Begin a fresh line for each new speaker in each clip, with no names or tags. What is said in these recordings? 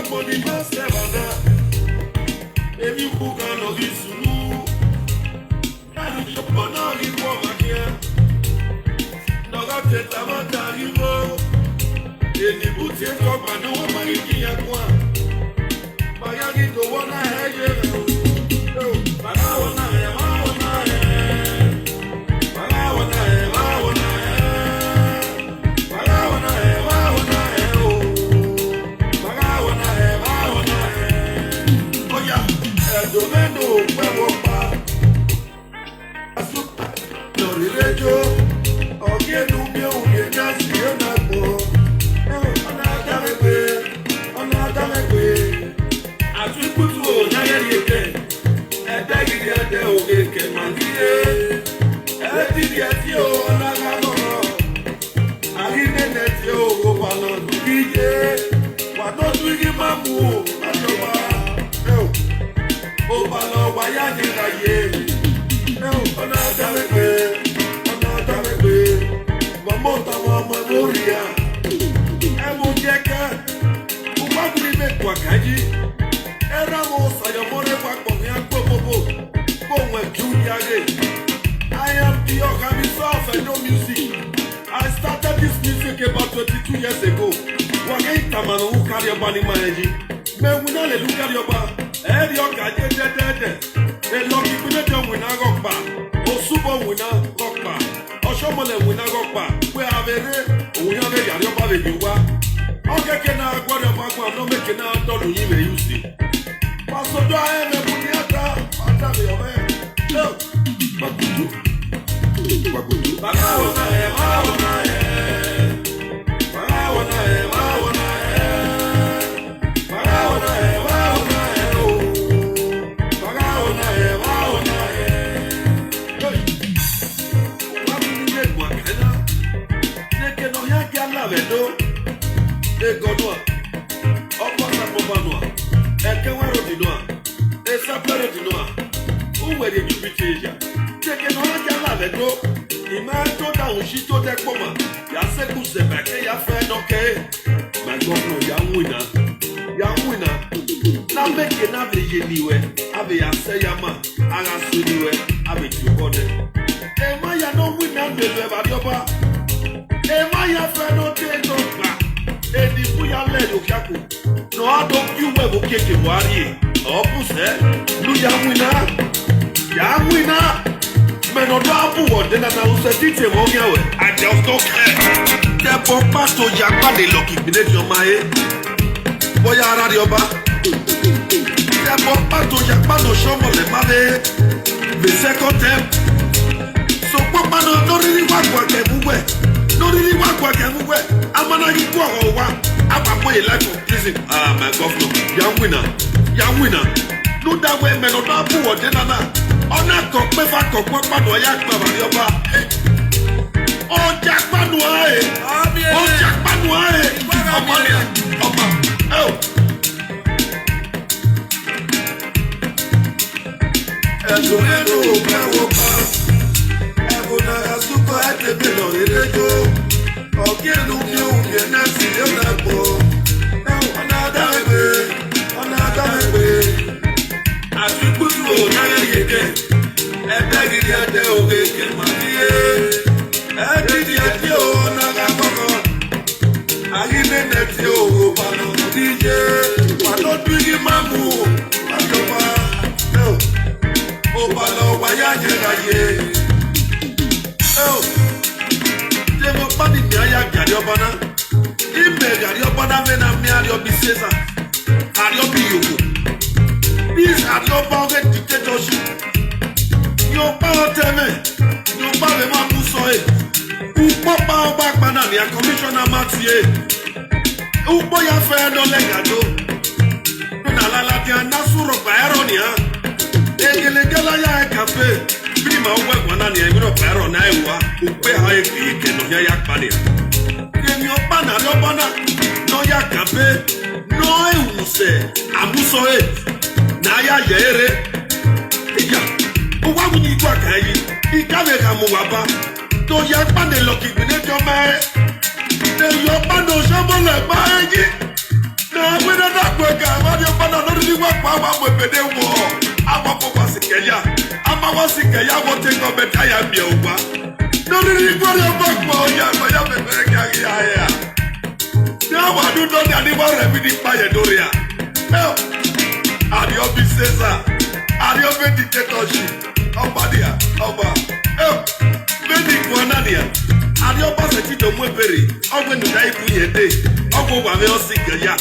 money must never die. If you cook on all this, I don't shop on all this woman here. No, I take a man to you. Any boots and talk, I know what my key at one. My young to one I had you. But I want I am the organizer of no music. I started this music about 22 years ago. Wagain Tamano who carry your body manager. Men we not look at your bar. And your gadget dead. A lucky pinnacle when I rock bar. Or super winner rock bar. Or showman when I rock bar. We have a your body you are. Okay, can I go to back one? No making out all you may use it. So do I have a bunyata? I'll tell you, man. No. Bakudu. No, I don't you ever kick it, worry. Oh, no, young winner. Men on the then I was a teacher. I just don't care. The papa to Japan, they look in your mind. Boy, I had your back. The papa to Japan, no show me the money. The second time. So, Papa, no really work everywhere. No really work everywhere. I'm gonna give you a I'm a way life of prison. Ah, my governor, young winner. No that way, men on the poor, then on a cock, never cock, what man or yak, your bar. Oh, Jack Manuae. Oh, Jack Manuae. Oh, these are your power dictatorship. Your power tell me. Your power Mamusoe. Who papa back banana commissioner Mathieu. Who boy a fair no legado. Na la la dia nasuro baeronia. Egelegela ya cafe. Prima uwe wanani emiro baero na ewa. Upe hae ke no ya yakpania. Kenyo bana no bana no ya cafe. No euse Amusoe. Na ya yere. Ya. Uwa wuni kwa kai. Ikawe kamuwaba. To yakpa ne loki bine joma. Ne yopa no shamo le baeji. we don't know where Mario Pana no really work Mama with Bedewo. I'm a Papa Sikeya. I'm a Sikeya, what take up a tire Bioba. No really for your back, yeah, but I'm a very now I do not anymore every fire Doria. Help! Adio Bisesa. Adio dictatorship. Obadia. Oba. Help! Many Guanania. Adio Basati do Mweberi. Owen Dai Puyede. Ogo Wame Osikeya.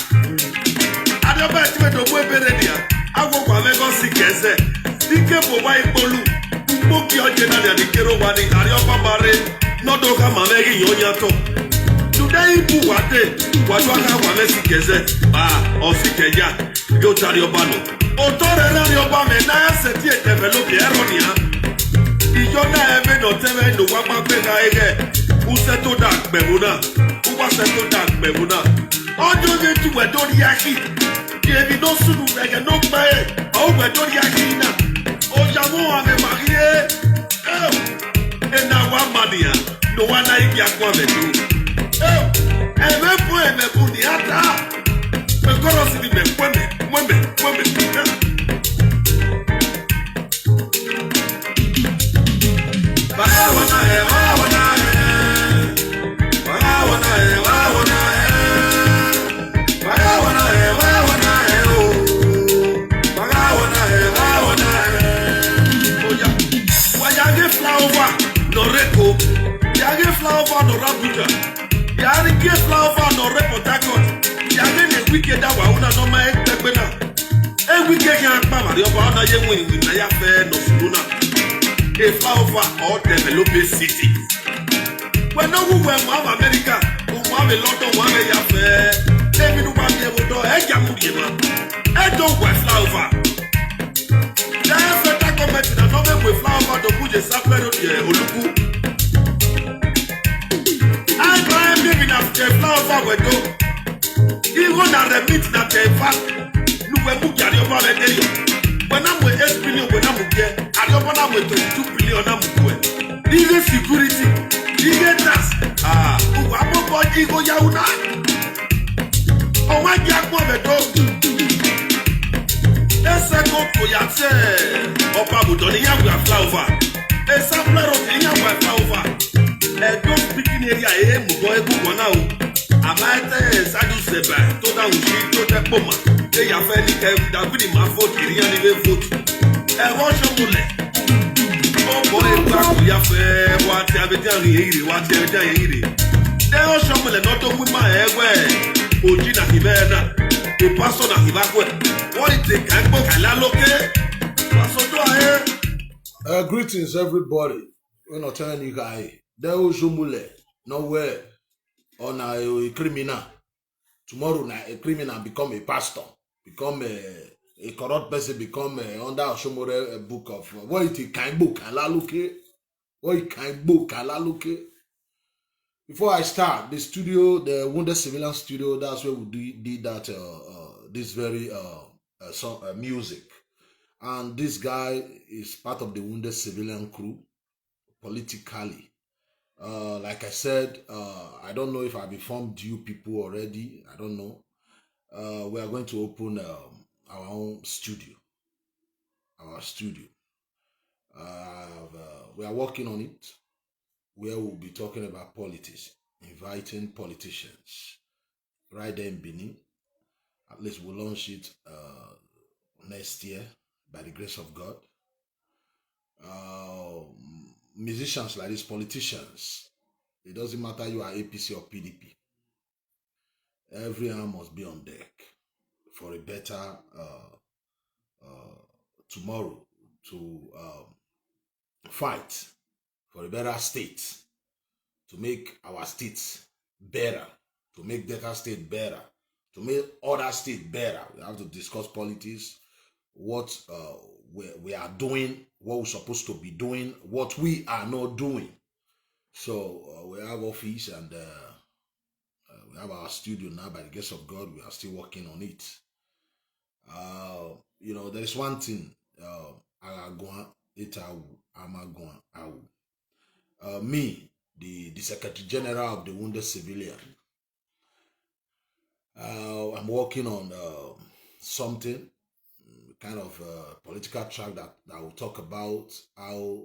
Adio Basati do Mweberi. Ogo Wame Osikeze. Dike Bobai Bolu. Moki Ojena de Kero Wani. Adio Babare. Nodoka Mamegi Yonyato. Today, who are they? What do I have a Sikeze? Osikeya, go to your bano. Otore your bame, Naya Seti, develop the Aronia. Yona Evan or Teven, the Wama Pena, who settled that Bebuna, who was settled that Bebuna. All you need to a Doriaki. Give no sunu, like a no pay. Oh, a Doriakina. Oh, Jamo, I'm a Marie. And now one mania. No one like Yakwa. Me puni ata. Me korosi di me mweme. Wayage flower no reko. Yage flower no rabuja. Yari ke flower no reportagot. Yari ne wicked that wa una no ma ekpena. E wicked kan pa mari oba na ye win na ya fe no suruna. A flower or develop a city. When no we were America, we have a lot of one ya fe. Tell me no ma be able to e jamu ye ma. E don't we flower. There federal government na no we flower to put a sapler oluku. The flower we do. Even at the meet that they fast, no we book your over the day. When I'm with 8 billion, when I'm with I'm with 22 billion, I'm with legal security, legal tax. Who are more body go yauna? Oh, my God, what we do? Let's go to Yase. Opa Budoni, you have flower. A sampler of the young flower. Don't speak in area, Mugo now. Amate Sadu Seba, Toda Ushi, Toda Poma. They are fairly kept that with my vote, Irian vote. A wash of Mule. Oh boy, we have what have it done here, what have it done here. They are Shamule, not with my airway. Ojina Hibena, the pastor of Hibakwe. What is the Kanko Kalaloke?
Greetings, everybody. We're not telling you guys. There was Jumule, nowhere. On a criminal. Tomorrow, a criminal become a pastor, become a corrupt person, become under Oshomore a book of what it kind book alaluke. What it kind book alaluke. Before I start, the studio, the Wounded Civilian Studio, that's where we did that this very song, music. And this guy is part of the Wounded Civilian crew politically. Like I said, I don't know if I've informed you people already. I don't know. We are going to open our own studio. Our studio. We are working on it, where we'll be talking about politics, inviting politicians right there in Benin. At least we'll launch it next year by the grace of God. Musicians like these, politicians, it doesn't matter you are APC or PDP. Every arm must be on deck for a better tomorrow, to fight for a better state, to make our states better, to make Delta State better, to make other states better. We have to discuss politics, what we are doing, what we're supposed to be doing, what we are not doing. So we have office and we have our studio now. By the grace of God, we are still working on it. There is one thing. Me, the Secretary General of the Wounded Civilian, I'm working on something kind of political track that will talk about how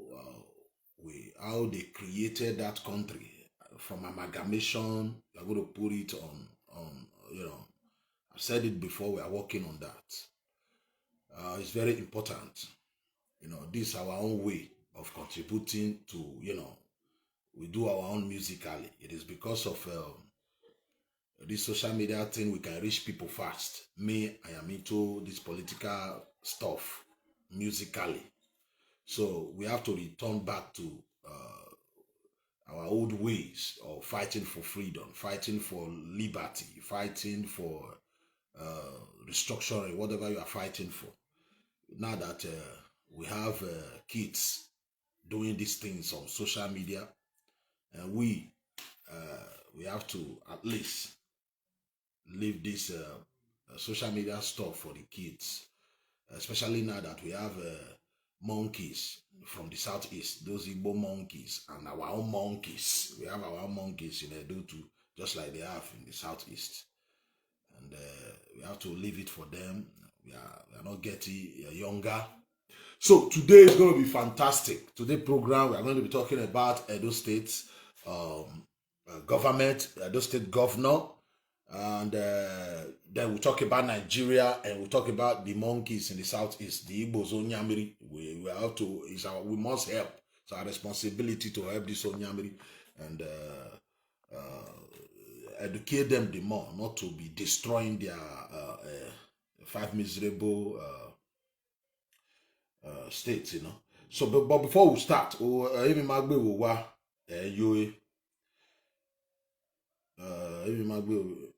they created that country from amalgamation. We're going to put it on I've said it before. We are working on that. It's very important. This is our own way of contributing to we do our own musically. It is because of this social media thing we can reach people fast. Me, I am into this political stuff musically, so we have to return back to our old ways of fighting for freedom, fighting for liberty, fighting for restructuring, whatever you are fighting for. Now that we have kids doing these things on social media, and we have to at least leave this social media stuff for the kids, especially now that we have monkeys from the southeast, those Igbo monkeys, and our own monkeys. We have our own monkeys in Edo too, just like they have in the southeast, and we have to leave it for them. We are not getting younger. So today is going to be fantastic. Today program we are going to be talking about Edo State's government, Edo State governor, and then we'll talk about Nigeria, and we'll talk about the monkeys in the southeast, the Igbos Onyamiri. We have to. We must help. It's our responsibility to help this Onyamiri and educate them the more, not to be destroying their five miserable states, So, but before we start, even Magbe will wa Yoe. Even Magbe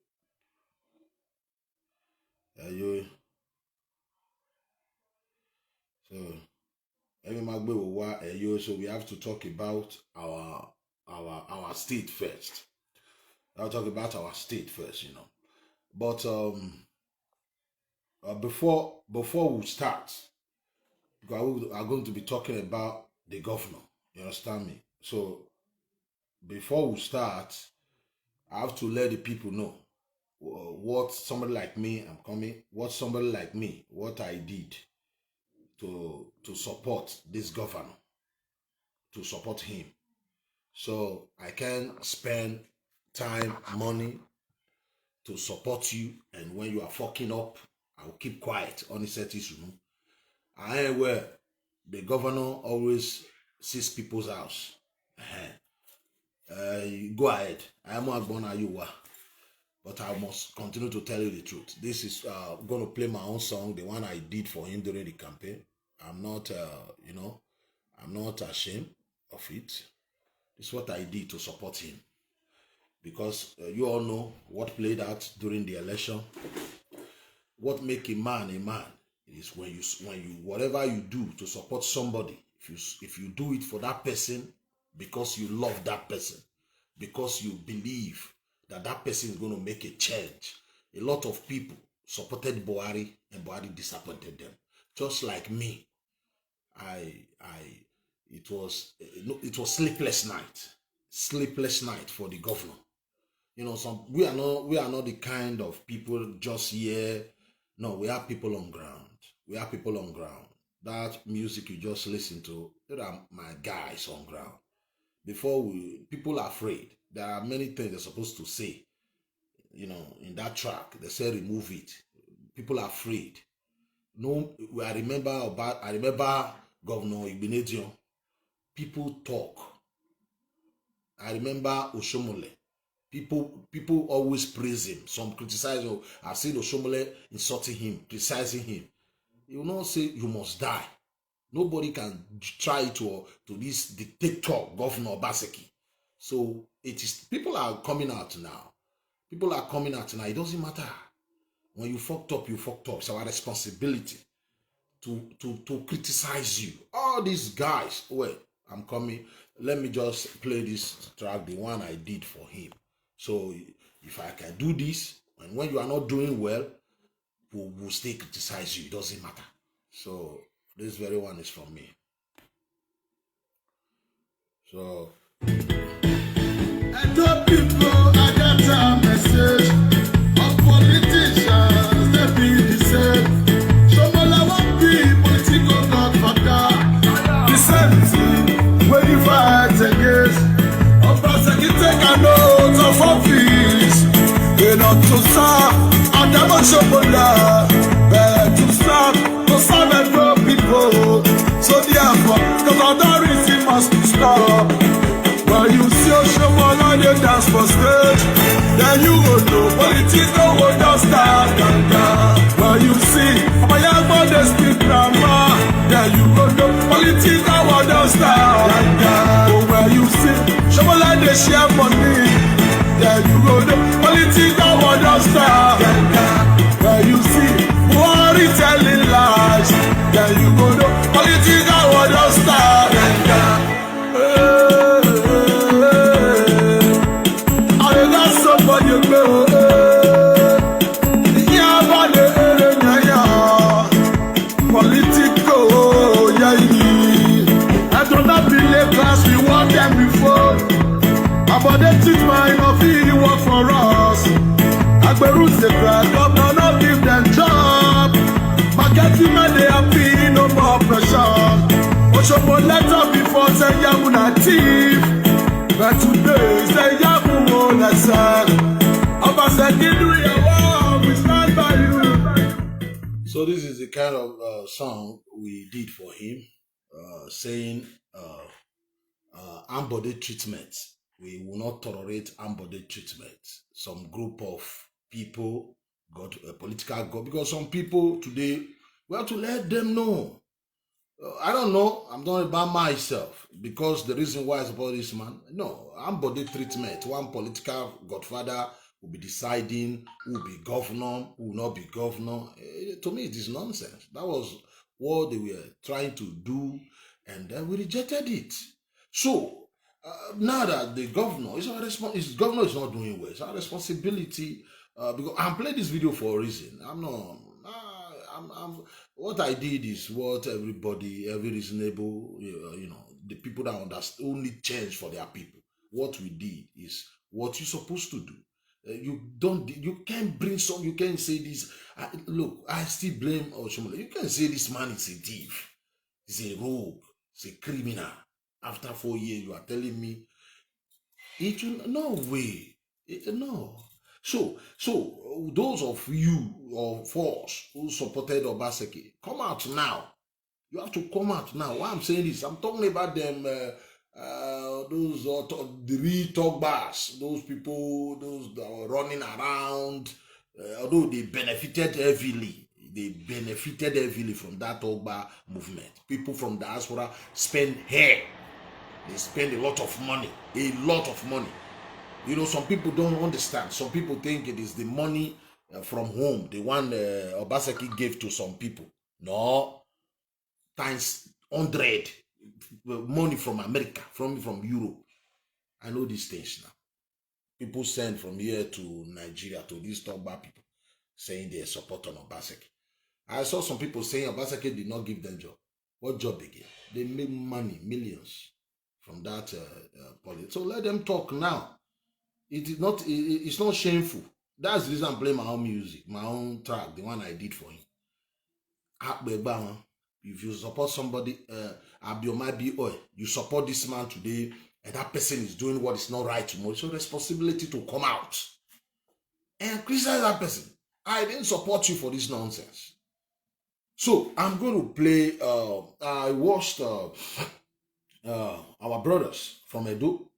Yoe. So, even Magbe will wa Yoe. So we have to talk about our state first. I'll talk about our state first, But before we start, because we are going to be talking about the governor. You understand me? So before we start, I have to let the people know what somebody like me, what I did to support this governor, to support him. So I can spend time, money to support you, and when you are fucking up, I will keep quiet on the set issue. I am where the governor always sees people's house. Go ahead. I am not born you are, but I must continue to tell you the truth. This is going to play my own song, the one I did for him during the campaign. I'm not, I'm not ashamed of it. It's what I did to support him, because you all know what played out during the election. What make a man is when you whatever you do to support somebody, if you do it for that person because you love that person, because you believe that person is going to make a change. A lot of people supported Buhari, and Buhari disappointed them. Just like me, it was sleepless night for the governor. We are not the kind of people just here. No, we are people on ground. That music you just listen to, they are my guys on ground. People are afraid. There are many things they're supposed to say. In that track, they say remove it. People are afraid. No, I remember Governor Igbinedion. People talk. I remember Oshomole. People always praise him. Some criticize him. I've seen Oshomole insulting him, criticizing him. You will not say you must die. Nobody can try to this dictator, Governor Obaseki. So people are coming out now. It doesn't matter. When you fucked up, you fucked up. It's our responsibility to criticize you. All these guys, wait, I'm coming. Let me just play this track, the one I did for him. So if I can do this, and when you are not doing well, we'll still criticize you. It doesn't matter. So this very one is from me. So
I told people I got a message of Obaseki take a note of office. They not to serve, and them a show love. To serve and grow people. So therefore, the authority must stop. When you see Oshomola they dance for stage, then you will know politics no will just start. When you see my young man they speak grammar, then you will know politics no will just start. But when you see Oshomola they share money, then you will know politics no will just start. When you see Buhari telling lies, then you will know politics no will just start. But they teach mine of he work for us. Agberus they crack up, now not give them job. Marketing man they happy, no more pressure. Oshobo letter before say yamu na thief, but today say yamu on the side. Obaseki do your work, we stand by you.
So this is the kind of song we did for him, saying unbodied treatment. We will not tolerate unbodied treatment. Some group of people got a political god, because some people today, we have to let them know. I don't know, I'm not about myself, because the reason why I support this man, no, unbodied treatment. One political godfather will be deciding who will be governor, who will not be governor. To me, it is nonsense. That was what they were trying to do, and then we rejected it. So, now that the governor is governor is not doing well, it's our responsibility. Because I'm playing this video for a reason. What I did is what every reasonable, the people that understand only change for their people. What we did is what you're supposed to do. You can't bring some. You can't say this. Look, I still blame Oshomola. You can't say this man is a thief, he's a rogue, he's a criminal. After 4 years, you are telling me it will no way. No. So those of you or force who supported Obaseki, come out now. You have to come out now. Why I'm saying this, I'm talking about them, those the real talk bars, those people, those that were running around, although they benefited heavily. They benefited heavily from that Ogba movement. People from diaspora spend hair. They spend a lot of money. Some people don't understand. Some people think it is the money from home, the one Obaseki gave to some people. No, times 100 money from America, from Europe. I know these things now. People send from here to Nigeria to these Togba people saying they support on Obaseki. I saw some people saying Obaseki did not give them job. What job they gave? They made money, millions from that politics. So let them talk now. It's not shameful. That's the reason I'm playing my own music, my own track, the one I did for him. If you support somebody, you support this man today, and that person is doing what is not right tomorrow, it's your responsibility to come out and criticize that person. I didn't support you for this nonsense. So I'm going to play. I watched our brothers from Edo.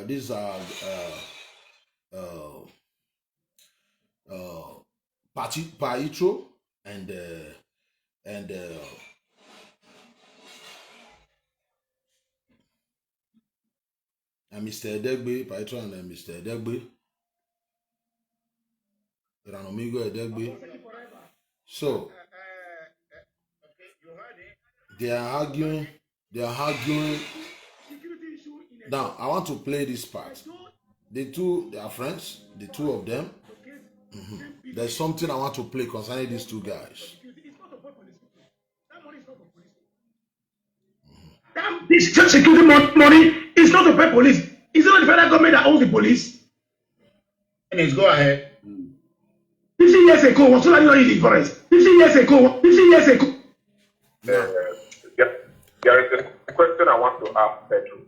These are Paitro and Mr. Edegbe, Paitro and Mr. Edegbe, Ranomigo Edegbe. So they are arguing. Now I want to play this part. They are friends, the two of them. There's something I want to play concerning these two guys.
This church security money is not to pay police. Is it not the federal government that owns the police?
Let's go ahead.
50 years ago, was not in the forest. 50 years ago.
There is a question I want to ask Pedro.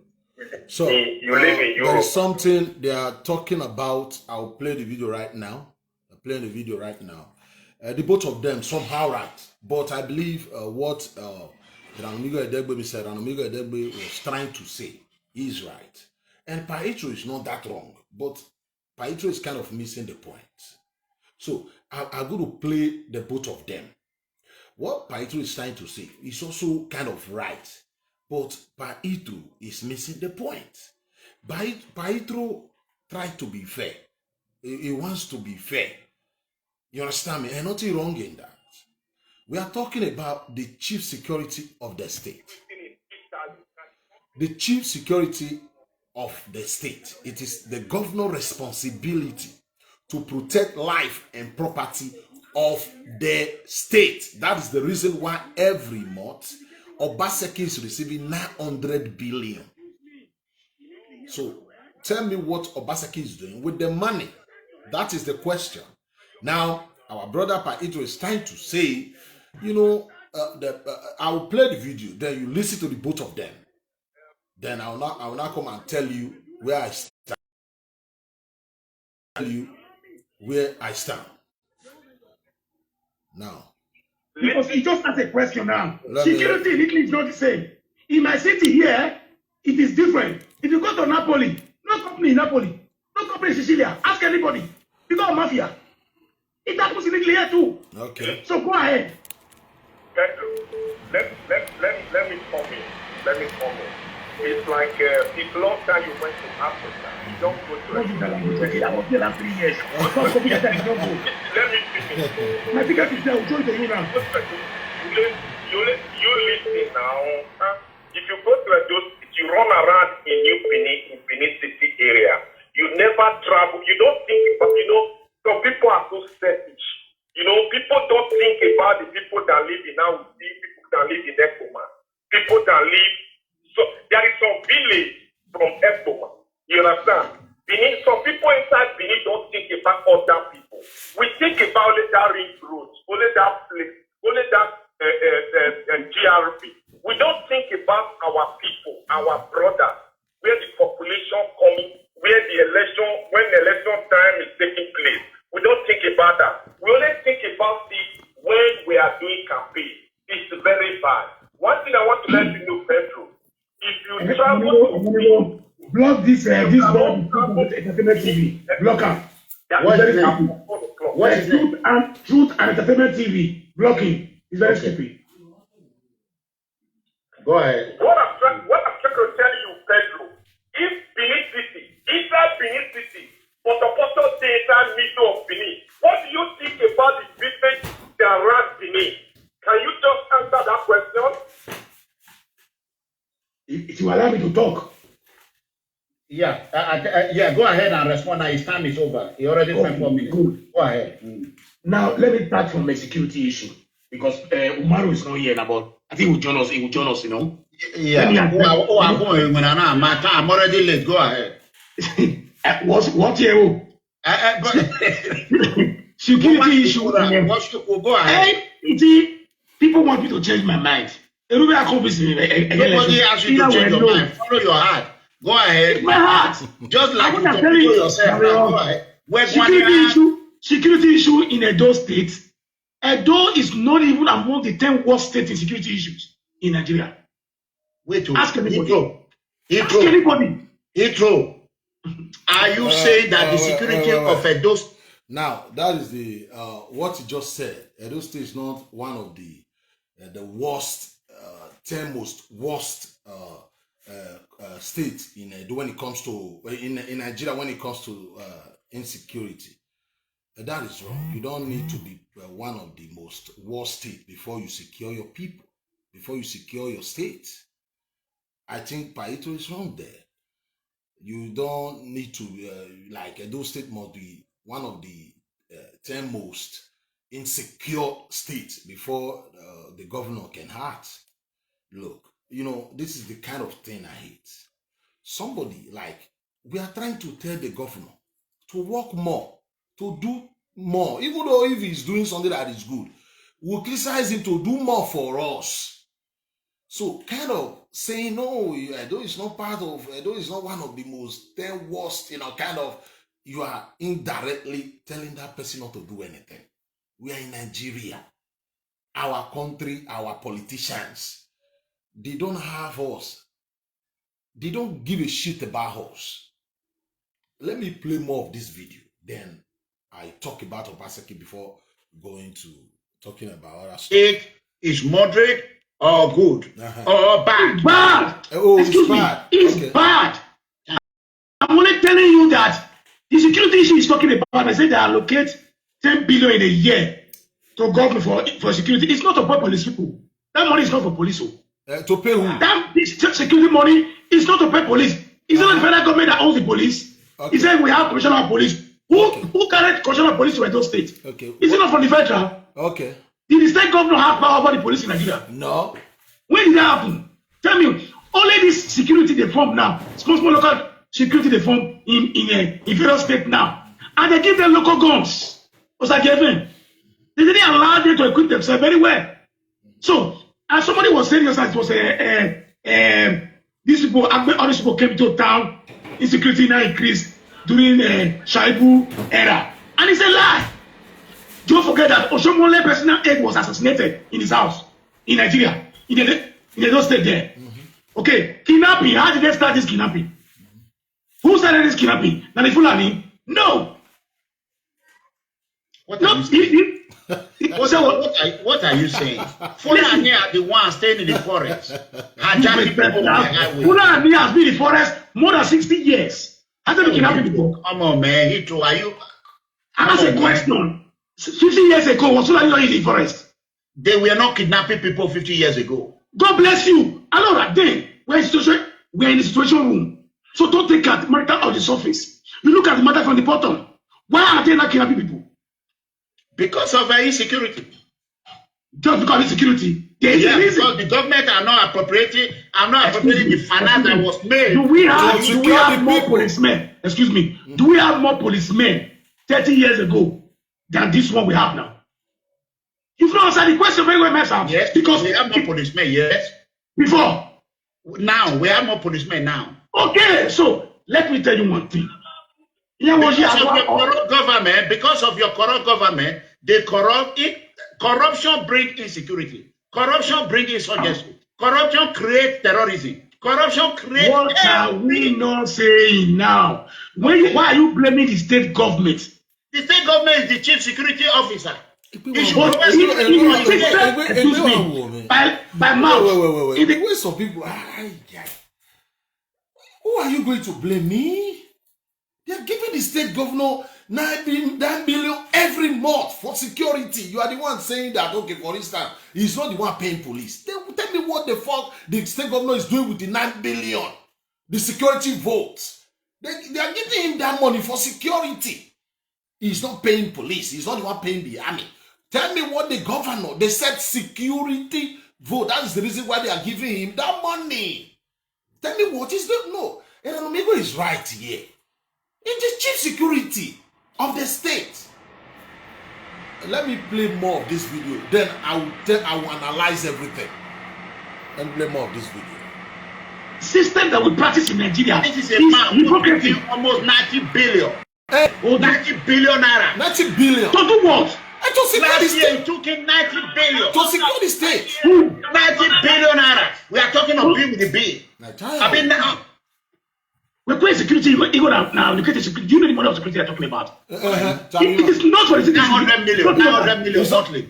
So
you live in
there
Europe.
is something they are talking about. I'll play the video right now. I'm playing the video right now. The both of them somehow right, but I believe what Ranomigo Edegbe said, Ranomigo Edegbe was trying to say is right. And Paitro is not that wrong, but Paitro is kind of missing the point. So I'm going to play the both of them. What Paitro is trying to say is also kind of right, but Paitro is missing the point. Paitro tried to be fair. He wants to be fair. You understand me? And nothing wrong in that. We are talking about the chief security of the state. The chief security of the state. It is the governor's responsibility to protect life and property of the state. That is the reason why every month Obaseki is receiving 900 billion. So tell me what Obaseki is doing with the money. That is the question. Now, our brother Paitro is trying to say, you know, I will play the video, then you listen to the both of them. Then I will not come and tell you where I stand. Tell you where I stand. Now.
Because he just asked a question now. Security in Italy is not the same. In my city here, it is different. If you go to Napoli, no company in Napoli, no company in Sicilia, ask anybody. You got a mafia. It happens in Italy here too.
Okay.
So go ahead.
Let me comment. It's like it's long time you went to Africa. You don't go to
I was there last 3 years. Let
me finish.
My ticket is there. I'll join you now.
You listen now. If you go to you run around in Benin City area. You never travel. You don't think about, some people are so selfish. People don't think about the people that live in Awusi, people that live in Ekoma, people that live. So there is some village from Ekoma. You understand? Benin, some people inside Benin don't think about other people. We think about only that ring road, only that place, only that GRP. We don't think about our people, our brothers, where the population coming, where the election, when the election time is taking place. We don't think about that. We only think about it when we are doing campaign. It's very bad. One thing I want to let you know, Pedro, if you travel,
block this board entertainment TV. Block them. What is Truth and Entertainment TV blocking is very stupid.
Go ahead.
What I'm trying to tell you, Pedro, if Benin City, inside Benin City, for the person inside middle of Benin, what do you think about the business around Benin? Can you just answer that question?
If you allow me to talk.
Yeah, go ahead and respond. Now his time is over. He already spent 4 minutes. Good. Go ahead.
Now let me start from a security issue because Umaru is not here now, but I think he will join us.
Yeah. I'm already late. Go ahead.
What year? Security issue.
Go ahead.
People want me to change my mind. Nobody
asked you to change your mind. Follow your heart. Go ahead.
It's my heart.
Just like you talk to yourself. Go ahead.
Security issue in Edo State. Edo is not even among the 10 worst states in security issues in Nigeria.
Wait,
ask anybody.
Ask anybody. Are you saying that the security of Edo?
Now that is the what you just said. Edo State is not one of the worst, 10 most worst states in when it comes to in Nigeria when it comes to insecurity. That is wrong. You don't need to be one of the most worst states before you secure your people, before you secure your state. I think Paito is wrong there. You don't need to like Edo State must be one of the 10 most insecure states before the governor can act. Look, this is the kind of thing I hate. Somebody like we are trying to tell the governor to work more, to do more, even though if he's doing something that is good, we'll criticize him to do more for us. So kind of saying, no, Edo is not part of, Edo is not one of the most 10 worst, kind of, you are indirectly telling that person not to do anything. We are in Nigeria. Our country, our politicians, they don't have us. They don't give a shit about us. Let me play more of this video. Then I talk about Obaseki before going to talking about other stuff.
It is moderate or good or bad.
Bad.
Oh,
Excuse
it's
me.
bad.
It's
Okay.
bad. I'm only telling you that the security issue is talking about. I said they allocate 10 billion in a year to government for security. It's not to pay police people. That money is not for police.
To pay who?
That security money is not to pay police. It's not the federal government that owns the police.
Okay.
He said we have commissioner of police. Who carried commissioner of police to Edo State?
Okay.
Is it not from the federal?
Okay.
Did the state governor have power over the police in Nigeria?
No.
When did that happen? Tell me. Only this security they form now, small local security they form in various states now, and they give them local guns. Was that given? They didn't allow them to equip themselves very well. So, as somebody was saying yesterday, it was these people, all these people came to town, insecurity now increased during Shaibu era, and it's a lie. Don't forget that Oshomole personal aide was assassinated in his house in Nigeria, in the state there. Okay, kidnapping. How did they start this kidnapping? Who started this kidnapping? Now the Fulani? No.
What are you saying? Fulani are the ones staying in the forest. Hijacking people on the highway.
Fulani has been in the forest more than 60 years. Has they been kidnapping people?
Come on, man. Hito, are you?
I ask a question. 50 years ago, was Fulani not in the forest?
They were not kidnapping people 50 years ago.
God bless you. I know that then we're in the situation room. So don't take at the matter of the surface. You look at the matter from the bottom. Why are they not kidnapping people?
Because of insecurity.
Just because of insecurity. There is a reason.
Because the government are not appropriating the finance that was made.
Do we have more policemen? Excuse me. Do we have more policemen 30 years ago than this one we have now? You've not answered the question very well, myself.
Yes, because we have more policemen, yes.
Before.
Now, we have more policemen now.
Okay, so let me tell you one thing.
Because of your corrupt government, they corrupt it. Corruption brings insecurity. Corruption brings insurgency. Corruption creates terrorism. Corruption creates.
What are we not saying now? Why are you blaming the state government?
The state government is the chief security officer.
Excuse
me. By mouth.
Wait. The way some people, who are you going to blame? Me? They are giving the state governor 9 billion every month for security. You are the one saying that, okay, for instance, he's not the one paying police. Tell me what the fuck the state governor is doing with the 9 billion. The security votes. They are giving him that money for security. He's not paying police. He's not the one paying the army. Tell me what the governor, they said security vote. That's the reason why they are giving him that money. Tell me what is that? No. Economigo is right here. It's the chief security of the state. Let me play more of this video. Then I will analyze everything. Let me play more of this video.
System that we practice in Nigeria.
This is a man who giving almost 90 billion. 90 billion naira.
90 billion.
To do what?
And to secure the
Last year,
state.
he took in 90 billion.
To secure the state.
90 billion naira. We are talking of bill with the bill. I mean now.
We're playing security. You go now. Look at the security. Do you know the money of security they're talking about? It is not for the security.
900 million. 900 million monthly.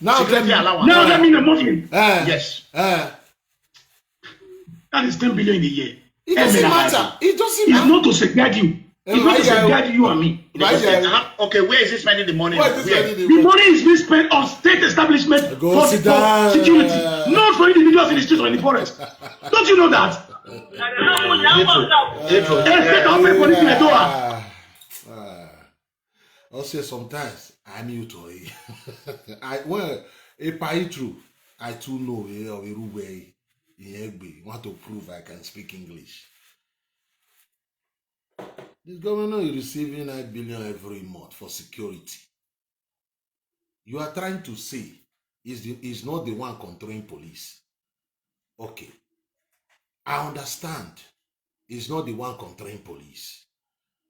Now
Security allowance.
900 million monthly.
Yes.
That is 10 billion in a year.
It doesn't matter. It doesn't matter.
It's not to safeguard you. It's not to safeguard you and me.
Okay, where is he spending the money?
The money is being spent on state establishment for security, not for individuals in the streets or in the forest. Don't you know that?
Also, sometimes I mute or if I true, I too know a way want to prove I can speak English. This governor is receiving 9 billion every month for security. You are trying to say is not the one controlling police. Okay. I understand it's not the one controlling police.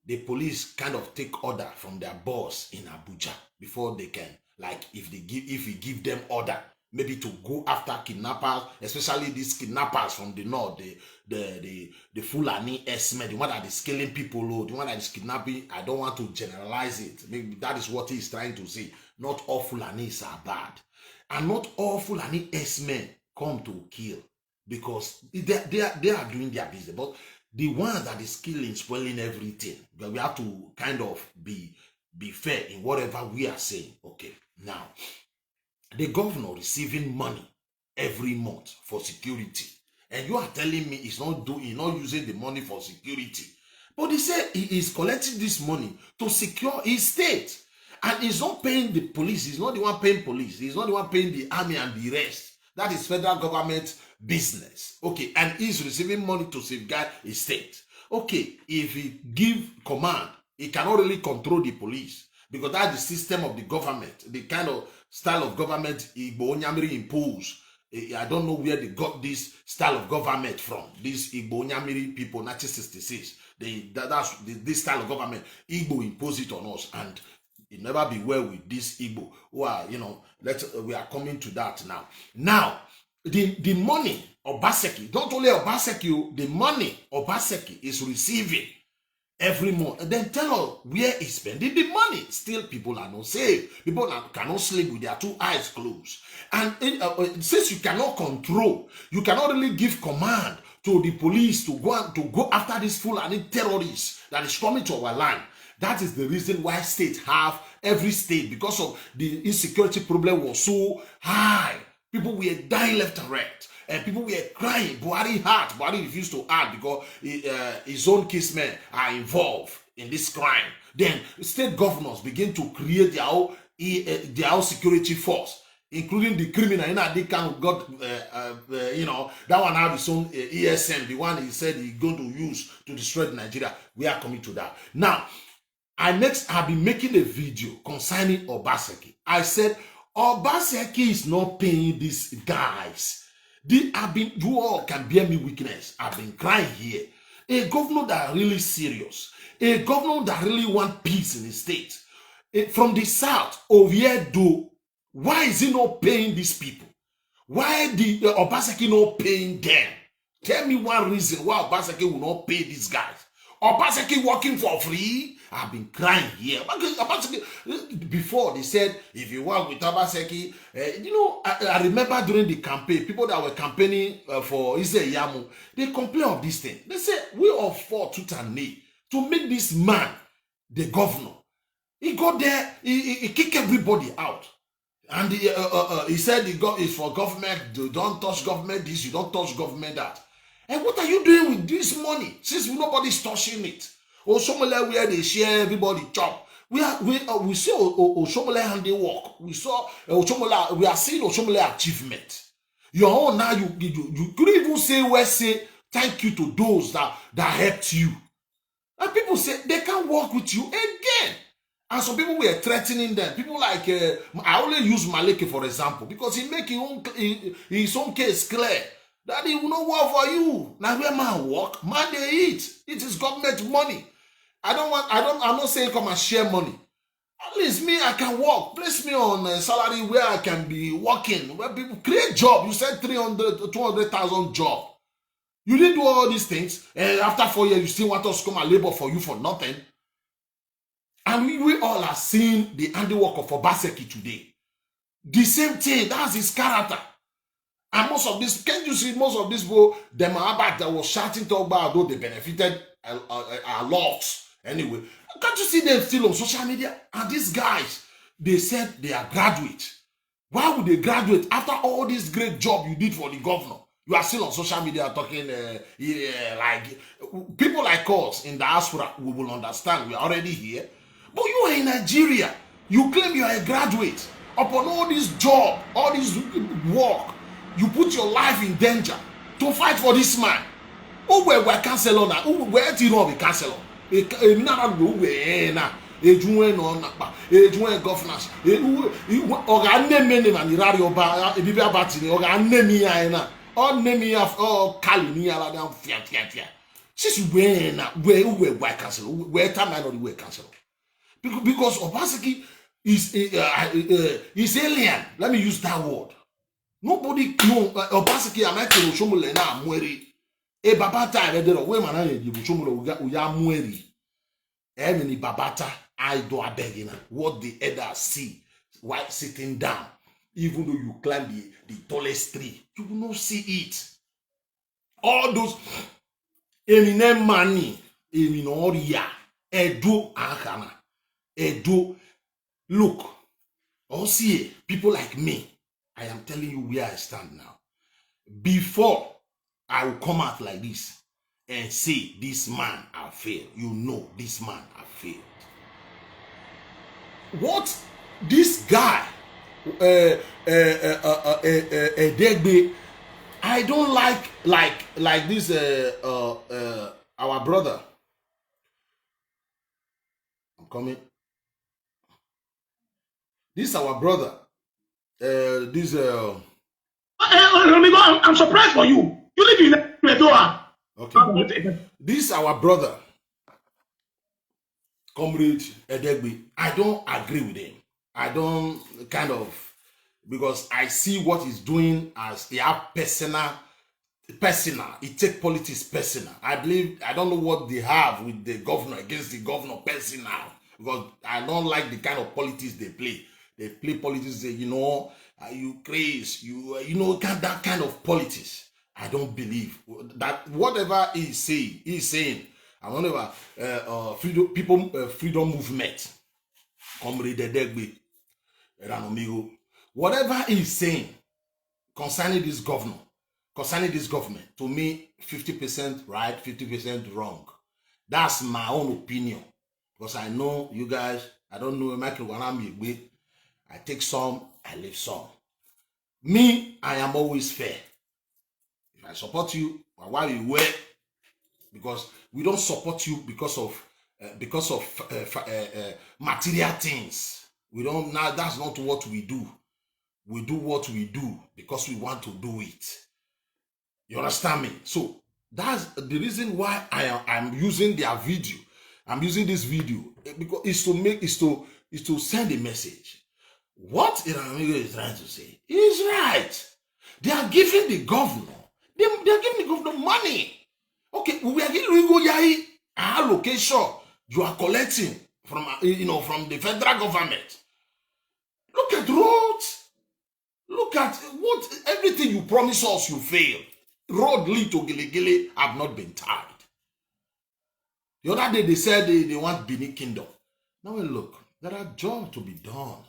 The police kind of take order from their boss in Abuja before they can, like if we give them order, maybe to go after kidnappers, especially these kidnappers from the north, the Fulani S-men, the one that is killing people, the one that is kidnapping. I don't want to generalize it. Maybe that is what he is trying to say. Not all Fulanis are bad. And not all Fulani S-men come to kill, because they are doing their business. But the ones that is killing, spoiling everything, but we have to kind of be fair in whatever we are saying. Okay, now, the governor receiving money every month for security, and you are telling me he's not using the money for security, but he said he is collecting this money to secure his state, and he's not paying the police. He's not the one paying police. He's not the one paying the army and the rest. That is federal government business. Okay, and he's receiving money to safeguard his state. Okay, if he give command, he cannot really control the police, because that's the system of the government, the kind of style of government Igbo Onyamiri imposed. I don't know where they got this style of government from. These Igbo Onyamiri people, 1966, this style of government, Igbo imposed it on us, and it never be well with this Igbo who are, we are coming to that now. Now, the money Obaseki, not only Obaseki, the money Obaseki is receiving every month, and then tell us where he's spending the money. Still, people are not safe. People cannot sleep with their two eyes closed. And since you cannot control, you cannot really give command to the police to go after this Fulani terrorists that is coming to our land. That is the reason why every state, because of the insecurity problem was so high. People were dying left and right. And people were crying. Buhari refused to act because his own casemen are involved in this crime. Then state governors begin to create their own security force, including the criminal. They kind of got, that one have his own ESM, the one he said he's going to use to destroy Nigeria. We are coming to that. Now, I've been making a video concerning Obaseki. I said, Obaseki is not paying these guys. You all can bear me witness. I've been crying here. A governor that are really serious. A governor that really want peace in the state. From the south, Oviedo, why is he not paying these people? Why the Obaseki not paying them? Tell me one reason why Obaseki will not pay these guys. Obaseki working for free? I've been crying here. Before they said, if you work with Obaseki, I remember during the campaign, people that were campaigning for Ise Yamu, they complain of this thing. They said, we all fought tooth and nail to make this man the governor. He got there, he kicked everybody out. And he said it's for government, you don't touch government this, you don't touch government that. And what are you doing with this money since nobody's touching it? Oshomole, where they share, everybody chop. We see Oshomole handiwork. We saw Oshomole. We are seeing Oshomole achievement. Your own now, you could even say thank you to those that helped you. And people say they can't work with you again. And some people were threatening them. People like I only use Maleke for example because he make his own case clear. That he will not work for you. Now where man work, man they eat. It is government money. I'm not saying come and share money. At least me, I can work. Place me on a salary where I can be working. Where people create job. You said 200,000 job. You didn't do all these things. And after 4 years, you still want us to come and labor for you for nothing. And we all are seeing the handiwork of Obaseki today. The same thing. That's his character. And most of this, can't you see most of this people, them about that was shouting to about though they benefited a lot. Anyway, can't you see them still on social media? And these guys, they said they are graduates. Why would they graduate after all this great job you did for the governor? You are still on social media talking like people like us in diaspora, we will understand. We are already here. But you are in Nigeria. You claim you are a graduate. Upon all this job, all this work, you put your life in danger to fight for this man. Who were cancelled now? Who were to be cancelled? all name me of all Kali ni ala down fia. Since when where cancel? Where time I know the way cancel? Because Obaseki is alien. Let me use that word. Nobody know Obaseki American Shomule na mweri. E babata I read it away man you Shomule uya mweri. Emini babata I do abegina. What the elders see while sitting down. Even though you climb the tallest tree, you will not see it. All those Eminem money, Eminoria, Edo Ankana, Edo. Look, all see people like me. I am telling you where I stand now. Before I will come out like this and say, this man I failed. You know, this man I failed. What this guy, Degbe, I don't like this our brother. I'm coming. This our brother.
I'm surprised for you. You live in Medoa.
Okay. This our brother, Comrade Edegbe. I don't agree with him. I don't because I see what he's doing as he have personal. He take politics personal. I don't know what they have with the governor against the governor personal, because I don't like the kind of politics they play. They play politics, you crazy, that kind of politics. I don't believe that whatever he's saying, and whatever freedom movement, Comrade Edegbe, whatever he's saying concerning this government, to me, 50% right, 50% wrong. That's my own opinion. Because I know you guys, I don't know I take some, I leave some. Me, I am always fair. If I support you, why you wait? Because we don't support you because of material things. We don't. Now that's not what we do. We do what we do because we want to do it. You understand me? So that's the reason why I'm using their video. I'm using this video because it's to send a message. What Iramigo is trying to say is right. They are giving the governor. They are giving the governor money. Okay, we are giving allocation you are collecting from the federal government. Look at roads. Look at what everything you promise us, you fail. Road lead to Gile have not been tied. The other day they said they want Benin Kingdom. Now look, there are jobs to be done.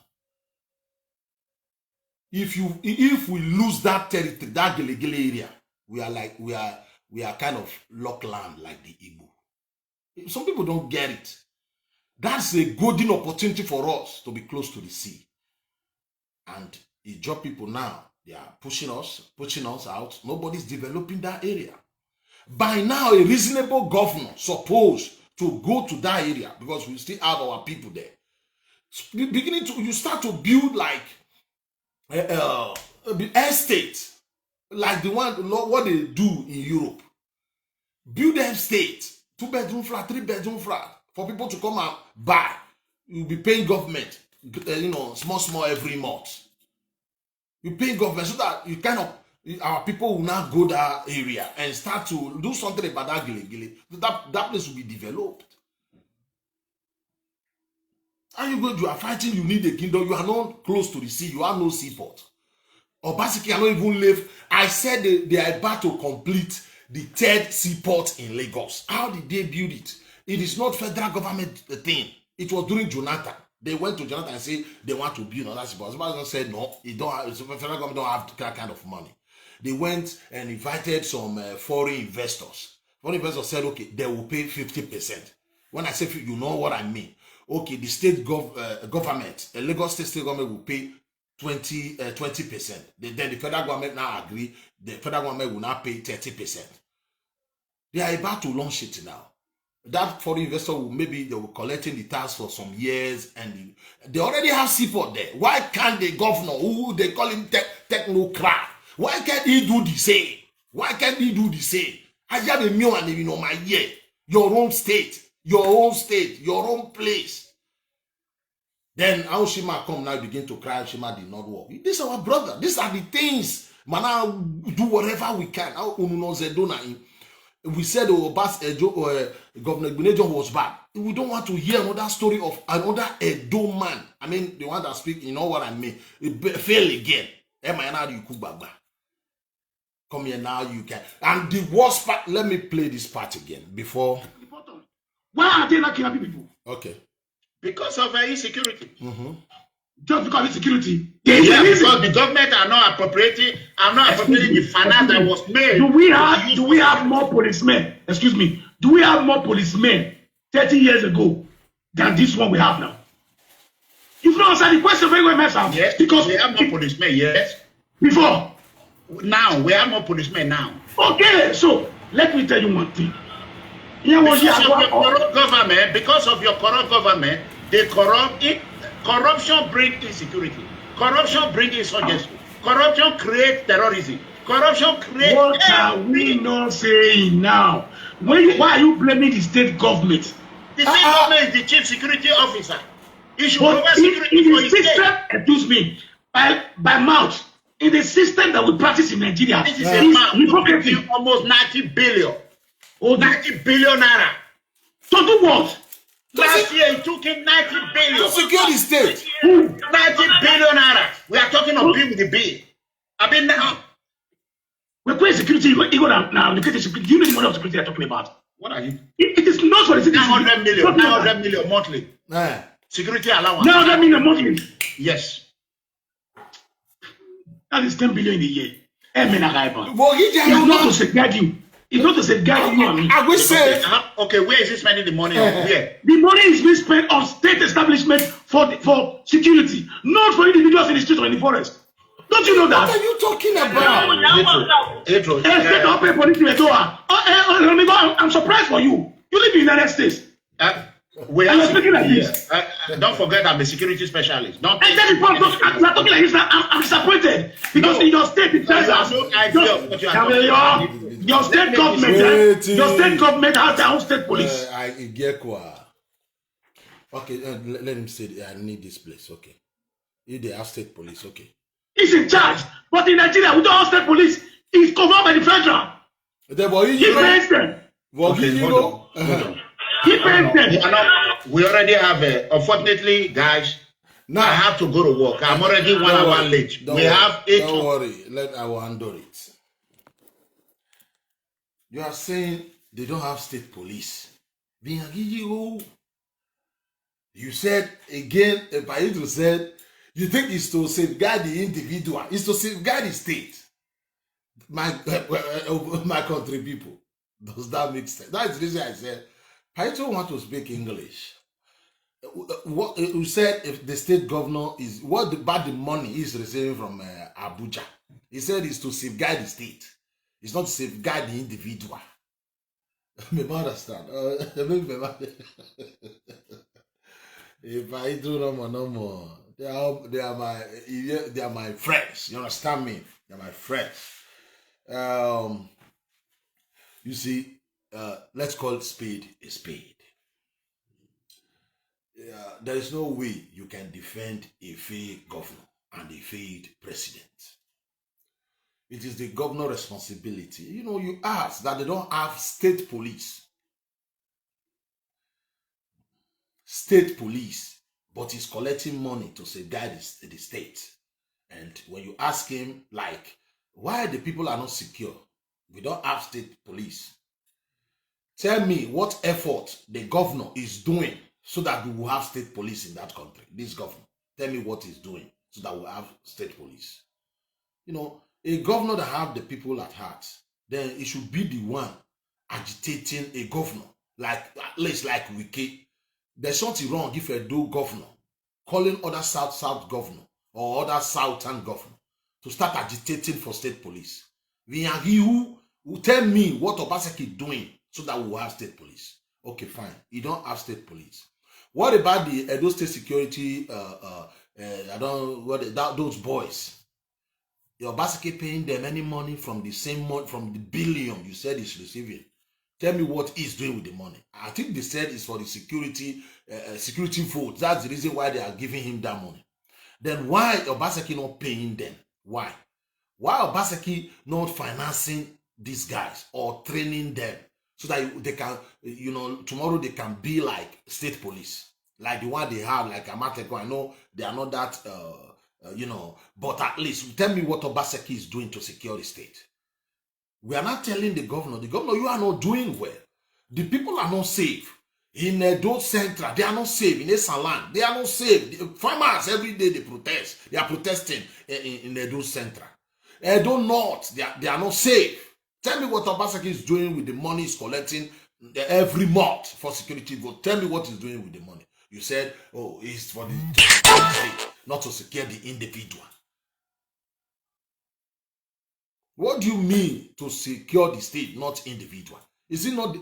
If we lose that territory, that Gile area, we are kind of locked land like the Igbo. Some people don't get it. That's a golden opportunity for us to be close to the sea. And the job people now, they are pushing us out. Nobody's developing that area. By now, a reasonable governor supposed to go to that area because we still have our people there. You start to build like estate, like the one what they do in Europe. Build an estate, 2-bedroom flat, 3-bedroom flat for people to come and buy. You'll be paying government, small every month. You pay government so that you our people will now go that area and start to do something about that Gile. That place will be developed. And you are fighting, you need a kingdom, you are not close to the sea, you have no seaport. Or basically, I don't even live. I said they are about to complete the 3rd seaport in Lagos. How did they build it? It is not federal government thing. It was during Jonathan. They went to Jonathan and said they want to build another seaport. Somebody said no, the federal government don't have that kind of money. They went and invited some foreign investors. Foreign investors said, okay, they will pay 50%. When I say, you know what I mean. Okay, the state government, the Lagos state government will pay 20%. Then the federal government now agree, the federal government will now pay 30%. They are about to launch it now. That foreign investor will they will collecting the tax for some years, and they already have seaport there. Why can't the governor, who they call him technocrat, Why can't he do the same? Why can't he do the same? I have a meal and you know my year. Your own state, your own place. Then how Shima come now begin to cry, Shima did not work. This is our brother. These are the things. Man, I'll do whatever we can. We said Governor Gbenejo was bad. We don't want to hear another story of another Edo man. I mean, the one that speak, you know what I mean? Fail again. Come here now, you can. And the worst part, let me play this part again before.
Why are they not killing people?
Okay.
Because of insecurity.
Mm-hmm.
Just because of insecurity.
Yeah, because the government are not appropriating the finance that was made.
Do we have more policemen? Excuse me. Do we have more policemen 30 years ago than this one we have now? If not answer the question very well, myself.
Yes, because we have more policemen, yes.
Before.
Now, we have more policemen now.
Okay, so let me tell you one thing.
Because of your corrupt government, they corrupt it. Corruption brings insecurity. Corruption brings insurgency. Corruption creates terrorism. Corruption creates.
What are we not saying now? Why are you blaming the state government?
The state government is the chief security officer. He should provide security
in
for
the
his
system,
state.
excuse me, by mouth, in the system that we practice in Nigeria,
This is a man who give almost 90 billion.
Oh,
90 billion naira.
to do what?
Last year he took in 90 billion.
To secure the state.
90 billion naira. We are talking of bill with the bill. I mean now.
We're paying security, you go now, the security. Do you know the money of security they're talking about?
What are you?
It is not for the citizens.
900 million monthly. Security allowance.
900 million monthly.
Yes.
That is 10 billion in a year. It's
Well,
not to safeguard you. It's not to safeguard you and me.
I will say.
Okay, where is he spending the money on? Where?
The money is being spent on state establishment for security, not for individuals in the street or in the forest. Don't you know that?
What are you talking about?
I'm surprised for you. You live in the United States.
We
And
are
you're speaking like this.
Don't forget I'm a security specialist. Don't
And then you're talking like this. I'm disappointed because in your state it tells us your state government has their own state police.
I get what. Okay, let him say I need this place. Okay, if they have state police, okay.
He's in charge, but in Nigeria we don't have state police. It's covered by the federal. He pays them.
Okay, hold on.
He pays them.
We already have unfortunately, guys. Now I have to go to work. I'm already 1 hour late. We have 8.
Don't worry. I will handle it. You are saying they don't have state police. You said again, Paito said, you think it's to safeguard the individual, it's to safeguard the state. My country people. Does that make sense? That's the reason I said, Paito want to speak English. What you said, if the state governor is, what about the money he's receiving from Abuja? He said it's to safeguard the state. It's not to safeguard the individual. Me understand. If I do no more, they are my friends. You understand me? They are my friends. You see, let's call spade a spade. There is no way you can defend a failed governor and a failed president. It is the governor's responsibility. You know, you ask that they don't have state police. State police, but he's collecting money to safeguard the state. And when you ask him, like, why the people are not secure? We don't have state police. Tell me what effort the governor is doing so that we will have state police in that country. This governor, tell me what he's doing so that we'll have state police. You know, a governor that have the people at heart, then it should be the one agitating a governor, like at least like Wiki. There's something wrong if a do governor calling other South governor or other Southern governor to start agitating for state police. We are he who tell me what Obaseki doing so that we will have state police. Okay, fine. You don't have state police. What about the Edo State Security? Those boys. Obaseki paying them any money from the same money, from the billion you said he's receiving? Tell me what he's doing with the money. I think they said it's for the security vote. That's the reason why they are giving him that money. Then why Obaseki not paying them? Why? Why Obaseki not financing these guys or training them so that they can, tomorrow they can be like state police, like the one they have, like Amateko. I know they are not that, but at least tell me what Obaseki is doing to secure the state. We are not telling the governor, you are not doing well. The people are not safe. In those central, they are not safe. In Esaland, they are not safe. The farmers, every day they protest. They are protesting in those central. Edo North, they are not safe. Tell me what Obaseki is doing with the money he's collecting every month for security vote. Tell me what he's doing with the money. You said, it's for the state, not to secure the individual. What do you mean to secure the state, not individual? Is it not?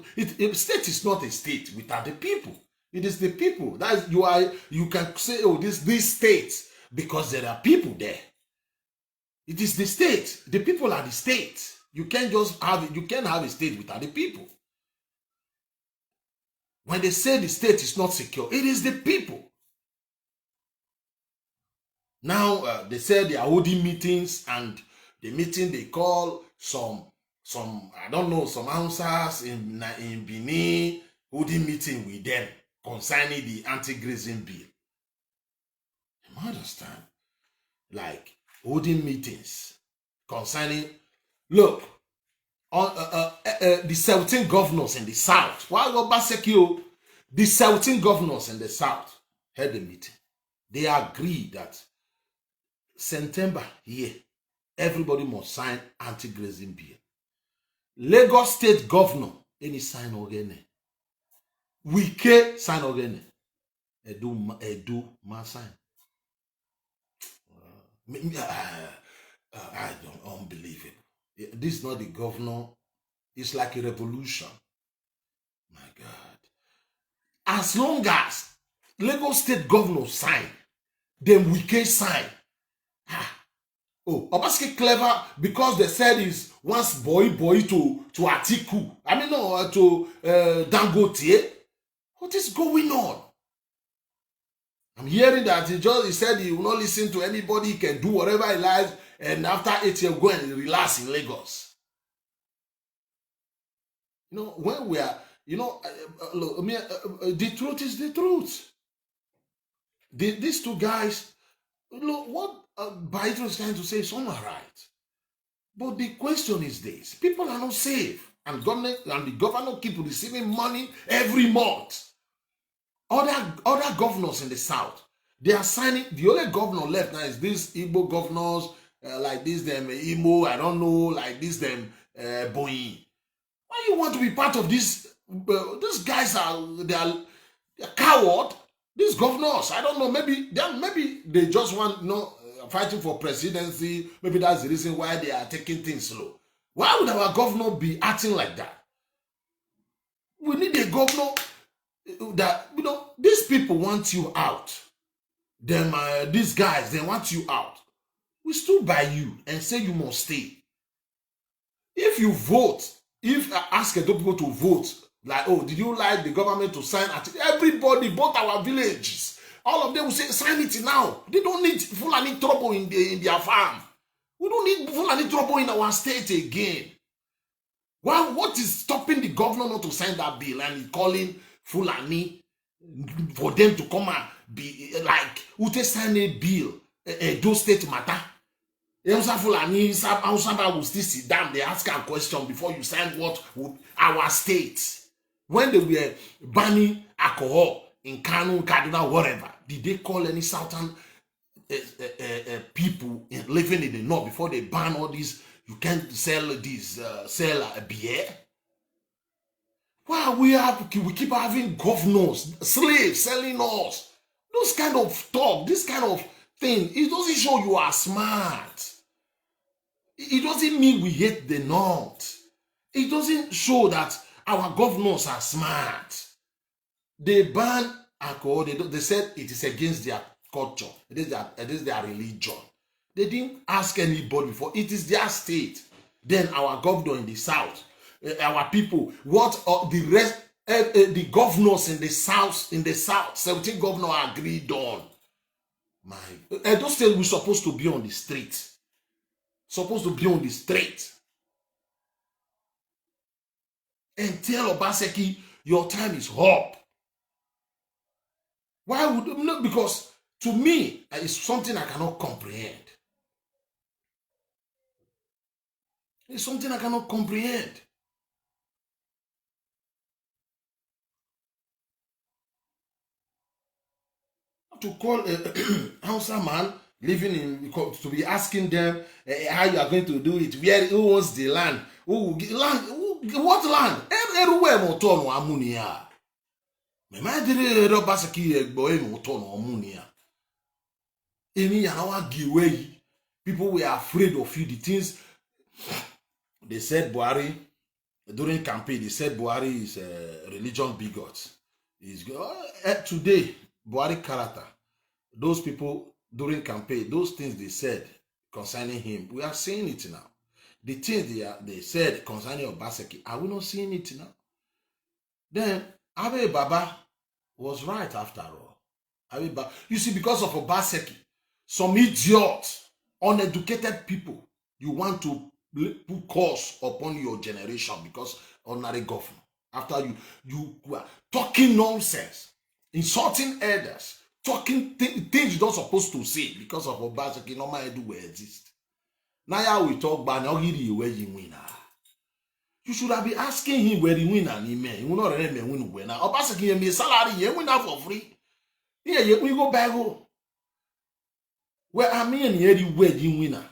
State is not a state without the people. It is the people. That is, you can say, this state, because there are people there. It is the state. The people are the state. You can't just have you can't have a state without the people. When they say the state is not secure, it is the people. Now they say they are holding meetings, and the meeting they call some I don't know, some answers in Benin, holding meeting with them concerning the anti-grazing bill. You understand? Like holding meetings concerning, look, on the 17 governors in the south. Why Obaseki? The 17 governors in the south had a meeting. They agreed that September here, everybody must sign anti-grazing bill. Lagos State Governor, any sign again. Wike sign again. Edu ma sign. I don't unbelievable. This is not the governor. It's like a revolution. My God. As long as Lagos State Governor sign, then Wike sign. Obaseki clever because they said is once boy to Atiku. I mean, no, to Dangote. What is going on? I'm hearing that he said he will not listen to anybody, he can do whatever he likes, and after 8 years, go and relax in Lagos. When we are, look, the truth is the truth. These two guys, look, what Biden is trying to say is all right. But the question is this: people are not safe, and the governor keep receiving money every month. Other governors in the south, they are signing. The only governor left now is these Igbo governors, like this them Imo, I don't know, like this them Boeing. Why you want to be part of this? These guys they're coward. These governors, I don't know. Maybe they just want fighting for presidency. Maybe that's the reason why they are taking things slow. Why would our governor be acting like that? We need a governor that, these people want you out. These guys, they want you out. We stood by you and say you must stay. If you vote, if I ask people to vote, like, did you like the government to sign? Everybody, both our villages, all of them will say, sign it now. They don't need Fulani trouble in their farm. We don't need Fulani trouble in our state again. Well, what is stopping the governor not to sign that bill and calling Fulani for them to come and be like, Ute sign a bill, those state matter? Fulani will still sit down, they ask a question before you sign what would our state. When they were banning alcohol in Kano, Kaduna, whatever, did they call any southern people living in the north before they ban all these? You can't sell beer. Well, we keep having governors, slaves selling us. Those kind of talk, this kind of thing, it doesn't show you are smart. It doesn't mean we hate the north. It doesn't show that our governors are smart. They ban alcohol. They said it is against their culture. It is their religion. They didn't ask anybody before. It is their state. Then our governor in the south, our people, what the rest, the governors in the south, 17 governors agreed on. Those states we're supposed to be on the street. Supposed to be on the street. And tell Obaseki, your time is up. Why would no? Because to me, it's something I cannot comprehend. It's something I cannot comprehend. To call a Hausa man living in, to be asking them how you are going to do it, who owns the land, what land? Everywhere moton wa amunia. Me ma dire ro basaki egbo e moton amunia. Emi ya wa giwe. People were afraid of you. The things they said Buhari during campaign, they said Buhari is a religion bigot. Today Buhari character, those people during campaign, those things they said concerning him, we are seeing it now. The things they said concerning Obaseki, are we not seeing it now? Then Abe Baba was right after all. You see, because of Obaseki, some idiots, uneducated people, you want to put curse upon your generation because ordinary government. After you are talking nonsense, insulting elders, talking things you're not supposed to say because of Obaseki, no matter do exist. Now we talk about where you win. You should have been asking him where he win and he may. You will not remember win win. Now Obaseki me salary, you win out for free. Yeah, we go back home. Where I mean here where you winner.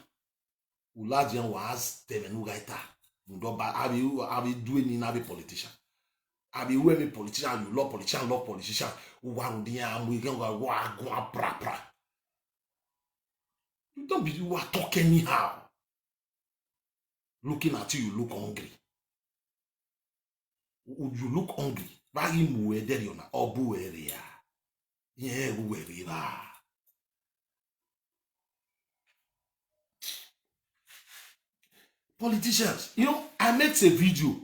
Ulajian was temen ugaita. Mudoba abi doing in abi politician. Abi we me politician, you love politician. One dia we can go pra. You don't be you are talking anyhow. Looking at you look hungry. You look hungry. Bagi muwe deriona obu area. Yeah, uwerira. Politicians, you know, I made a video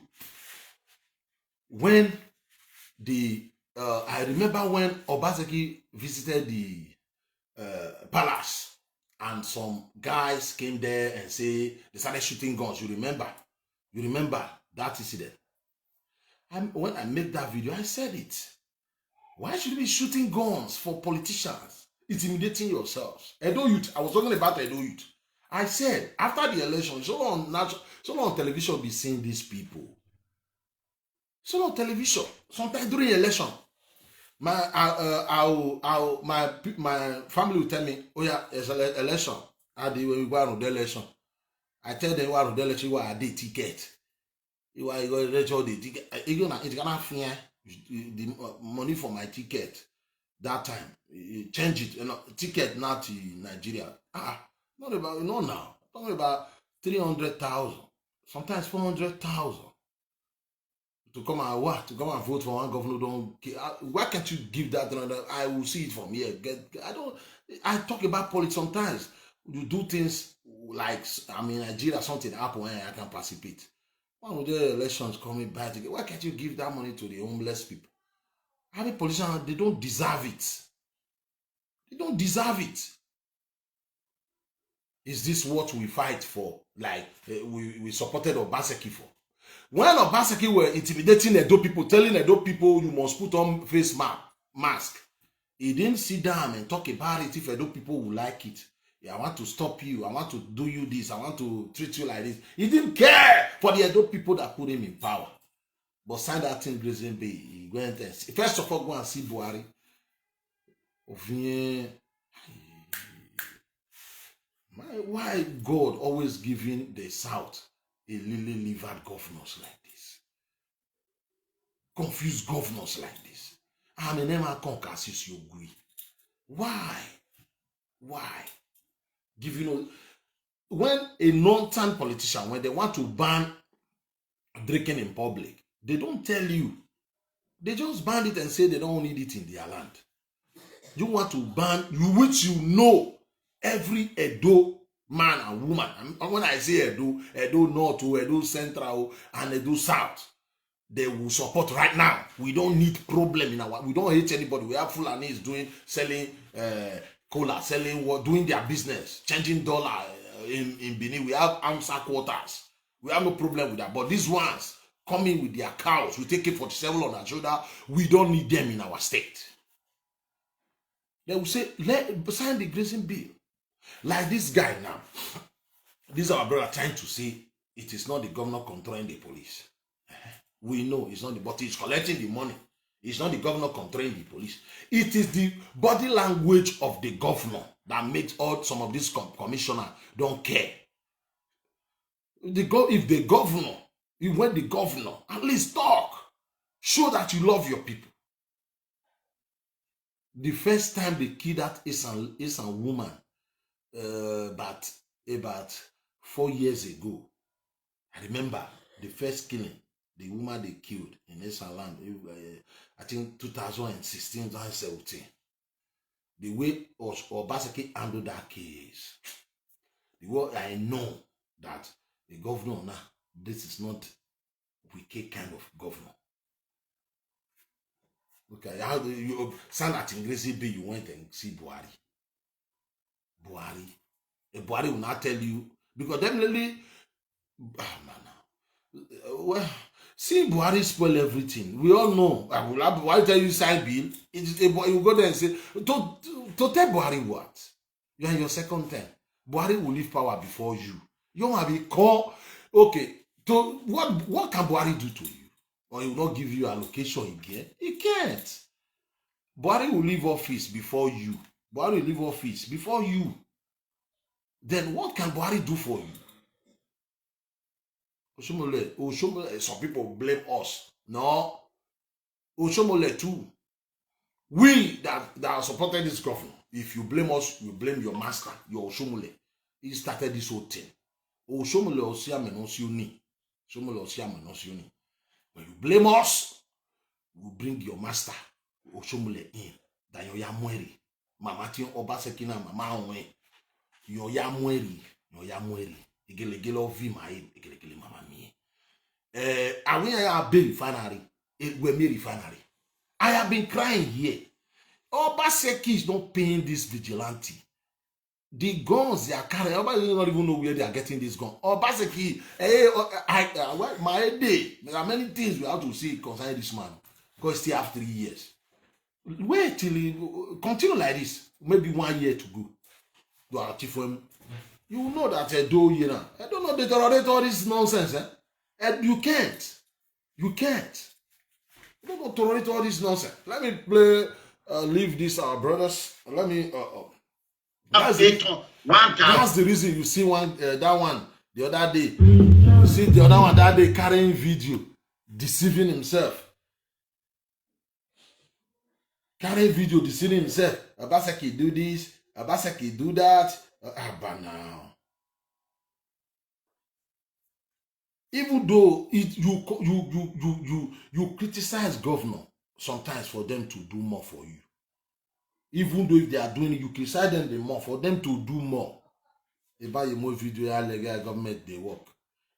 when I remember when Obaseki visited the palace and some guys came there and say they started shooting guns. You remember that incident? When I made that video, I said it. Why should we be shooting guns for politicians? Intimidating yourselves. Edo Youth, I was talking about Edo Youth. I said, after the election, so on television be seeing these people. So on television, sometimes during election, my family will tell me, oh yeah, there's an election. We go on the election. I tell them what the election was the ticket. You are going to register the ticket. It's gonna fear the money for my ticket. That time, change it. You know, ticket not to Nigeria. Not about now. Talking about 300,000, sometimes 400,000 to come and what? To come and vote for one governor. Don't. Why can't you give that? I will see it from here. I talk about politics sometimes. You do things like Nigeria, something happen and I can participate. One of the elections coming back again. Why can't you give that money to the homeless people? I mean, politicians, they don't deserve it. They don't deserve it. Is this what we fight for? Like we supported Obaseki for? When Obaseki were intimidating Edo people, telling Edo people you must put on face mask, he didn't sit down and talk about it if Edo people would like it. Yeah, I want to stop you. I want to do you this. I want to treat you like this. He didn't care for the Edo people that put him in power. But sign that thing, Grazing Bay. He went and first of all go and see Buhari. Why God always giving the South a lily-livered governors like this? Confused governors like this. Why? When a non-turn politician, when they want to ban drinking in public, they don't tell you. They just ban it and say they don't need it in their land. You want to ban, which you know every Edo man and woman. And when I say Edo North, Edo Central, and Edo South, they will support right now. We don't need problem in our. We don't hate anybody. We have Fulanis selling cola, selling what, doing their business, changing dollar in Benin. We have AMSA quarters. We have no problem with that. But these ones coming with their cows, we take AK-47 on our shoulder. We don't need them in our state. They will say, sign the grazing bill. Like this guy now. This is our brother trying to say it is not the governor controlling the police. We know it's not but he's collecting the money. It's not the governor controlling the police. It is the body language of the governor that makes all some of these commissioners don't care. If the governor, when the governor, at least talk, show that you love your people. The first time they killed that Isan woman, about 4 years ago, I remember the first killing, the woman they killed in Isan land, I think 2016, 2017. The way Obaseki handled that case, the way I know that the governor now, this is not wicked kind of governor. Okay, how do you sound at English? You went and see Buhari. Buhari will not tell you because definitely, well, see Buhari spoil everything. We all know. Why tell you sign bill? You go there and say to tell Buhari what? You are in your second term. Buhari will leave power before you. You want to be called. Okay, to what can Buhari do to you? Or he will not give you allocation again? He can't. Buhari will leave office before you. Buhari will leave office before you. Then what can Buhari do for you? Oshomole, some people blame us. No. Oshomole too. We that supported this government, if you blame us, you blame your master, your Oshomole. He started this whole thing. Oshomole osiame no sioni. Oshomole osiame no sioni. When you blame us, we bring your master, Oshomole, in. That you yamweri. Mama Tin Obasekina, Mama Onwe. You yamweri. Egele ovi mai. Egele mama mi. I have been refinery. Refinery. I have been crying here. Obaseki is not paying this vigilante. The guns they are carrying, nobody don't even know where they are getting this gun. Obaseki, my day, there are many things we have to see concerning this man because still have 3 years. Wait till he continue like this. Maybe 1 year to go. You are chief for him. You will know that I don't know they tolerate all this nonsense. And you can't. You don't know tolerate all this nonsense. Let me play. Leave this our brothers. Let me. That's the reason you see one that one the other day. You see the other one that day carrying video, deceiving himself. Carrying video, deceiving himself. Obaseki do this. Obaseki do that. But now, even though you criticize governor sometimes for them to do more for you. Even though if they are doing it, you criticize them the more for them to do more. About your more video, government they work.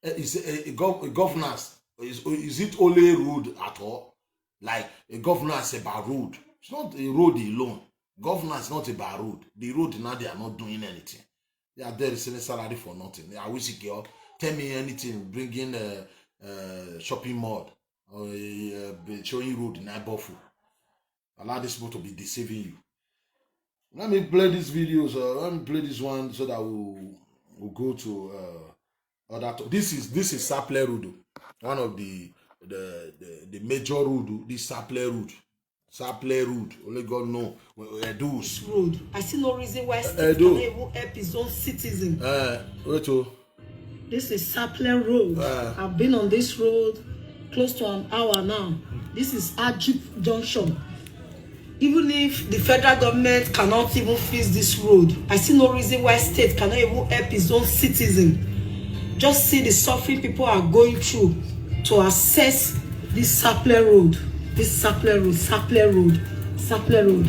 Is a governance? Is it only road at all? Like a governance about road. It's not a road alone. Governance not about road. The road now they are not doing anything. They are there receiving salary for nothing. I wish you girl tell me anything. Bring in a shopping mall or showing road in Ibofu. Allow this people to be deceiving you. Let me play these videos. Let me play this one so that we'll go to other. This is Saple Road, one of the major road. This Saple Road. Saple Road. Only God know. Those
road. I see no reason why state can even help his own citizen.
Wait oh.
This is Saple Road. I've been on this road close to an hour now. This is Ajip Junction. Even if the federal government cannot even fix this road, I see no reason why state cannot even help his own citizen. Just see the suffering people are going through to access this Saple Road. This Saple Road.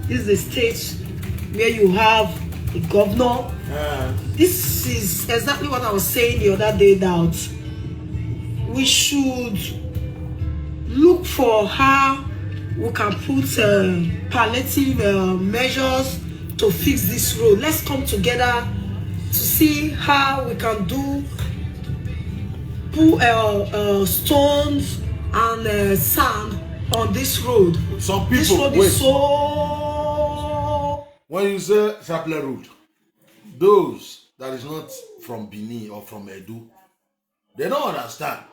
This is the state where you have a governor. This is exactly what I was saying the other day, that we should look for how we can put palliative measures to fix this road. Let's come together to see how we can put stones and sand on this road.
Some people,
this road
wait.
is so.
When you say Sapler Road, those that is not from Benin or from Edo, they don't understand.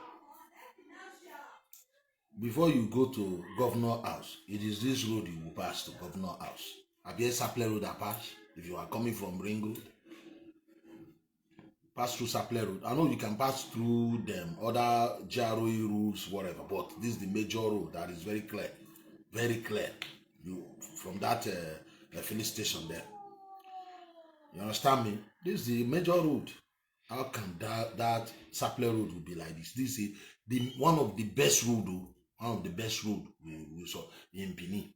Before you go to Governor House, it is this road you will pass to Governor House. Have you Sapler Road that pass? If you are coming from Ring Road, pass through Sapler Road. I know you can pass through them, other GROE roads, whatever, but this is the major road that is very clear. Very clear. You from that filling station there. You understand me? This is the major road. How can that Sapler Road will be like this? This is one of the best road, one of the best road we saw in Benin.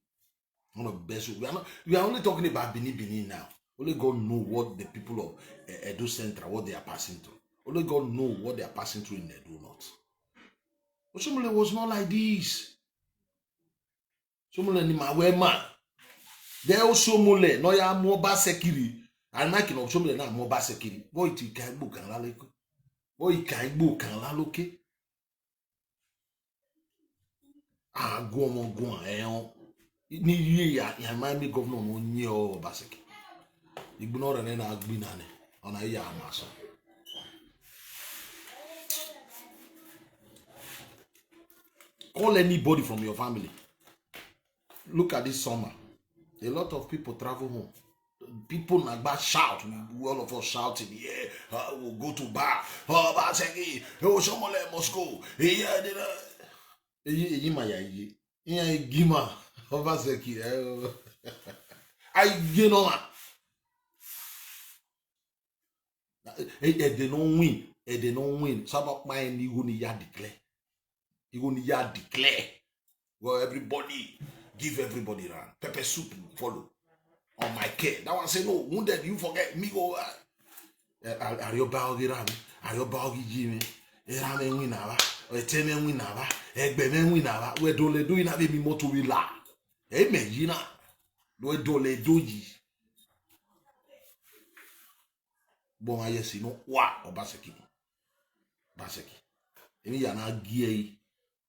One of the best road. We are only talking about Benin now. Only God know what the people of Edo Central, what they are passing through. Only God know what they are passing through in Edo North. Osumule was not like this. Osumule ni mawema. There Osumule no ya moba sekiri. And making of Osumule na moba sekiri. Boy ti kan gbo kan laleko. Boy kan gbo kan laloke. Ah go mo go an ni ye ya mind governor no nyi o baseki. Ignore na agbinane ona ya amaso. Call anybody from your family. Look at this summer. A lot of people travel home. People nagba shout. All of us shout in the air. We'll go to bar. Oh, Baseki. Oh, Shomole must go. Yeah, Gima. Oh, Baseki. I get on. They don't win. They don't win. Some of mine, you gonna declare. You gonna declare. Well, everybody give everybody run. Pepper soup follow. On my care. That one say no. Wounded, you forget me go. Are you baggy ram? Are you baggy Jimmy? Ramen winava. Temen winava. Egbemen winava. We dole do in a baby moto willa. Amen. Gina. We dole doji. Bon, I yes, you know what? Or Baseki. Baseki. Emi yana gie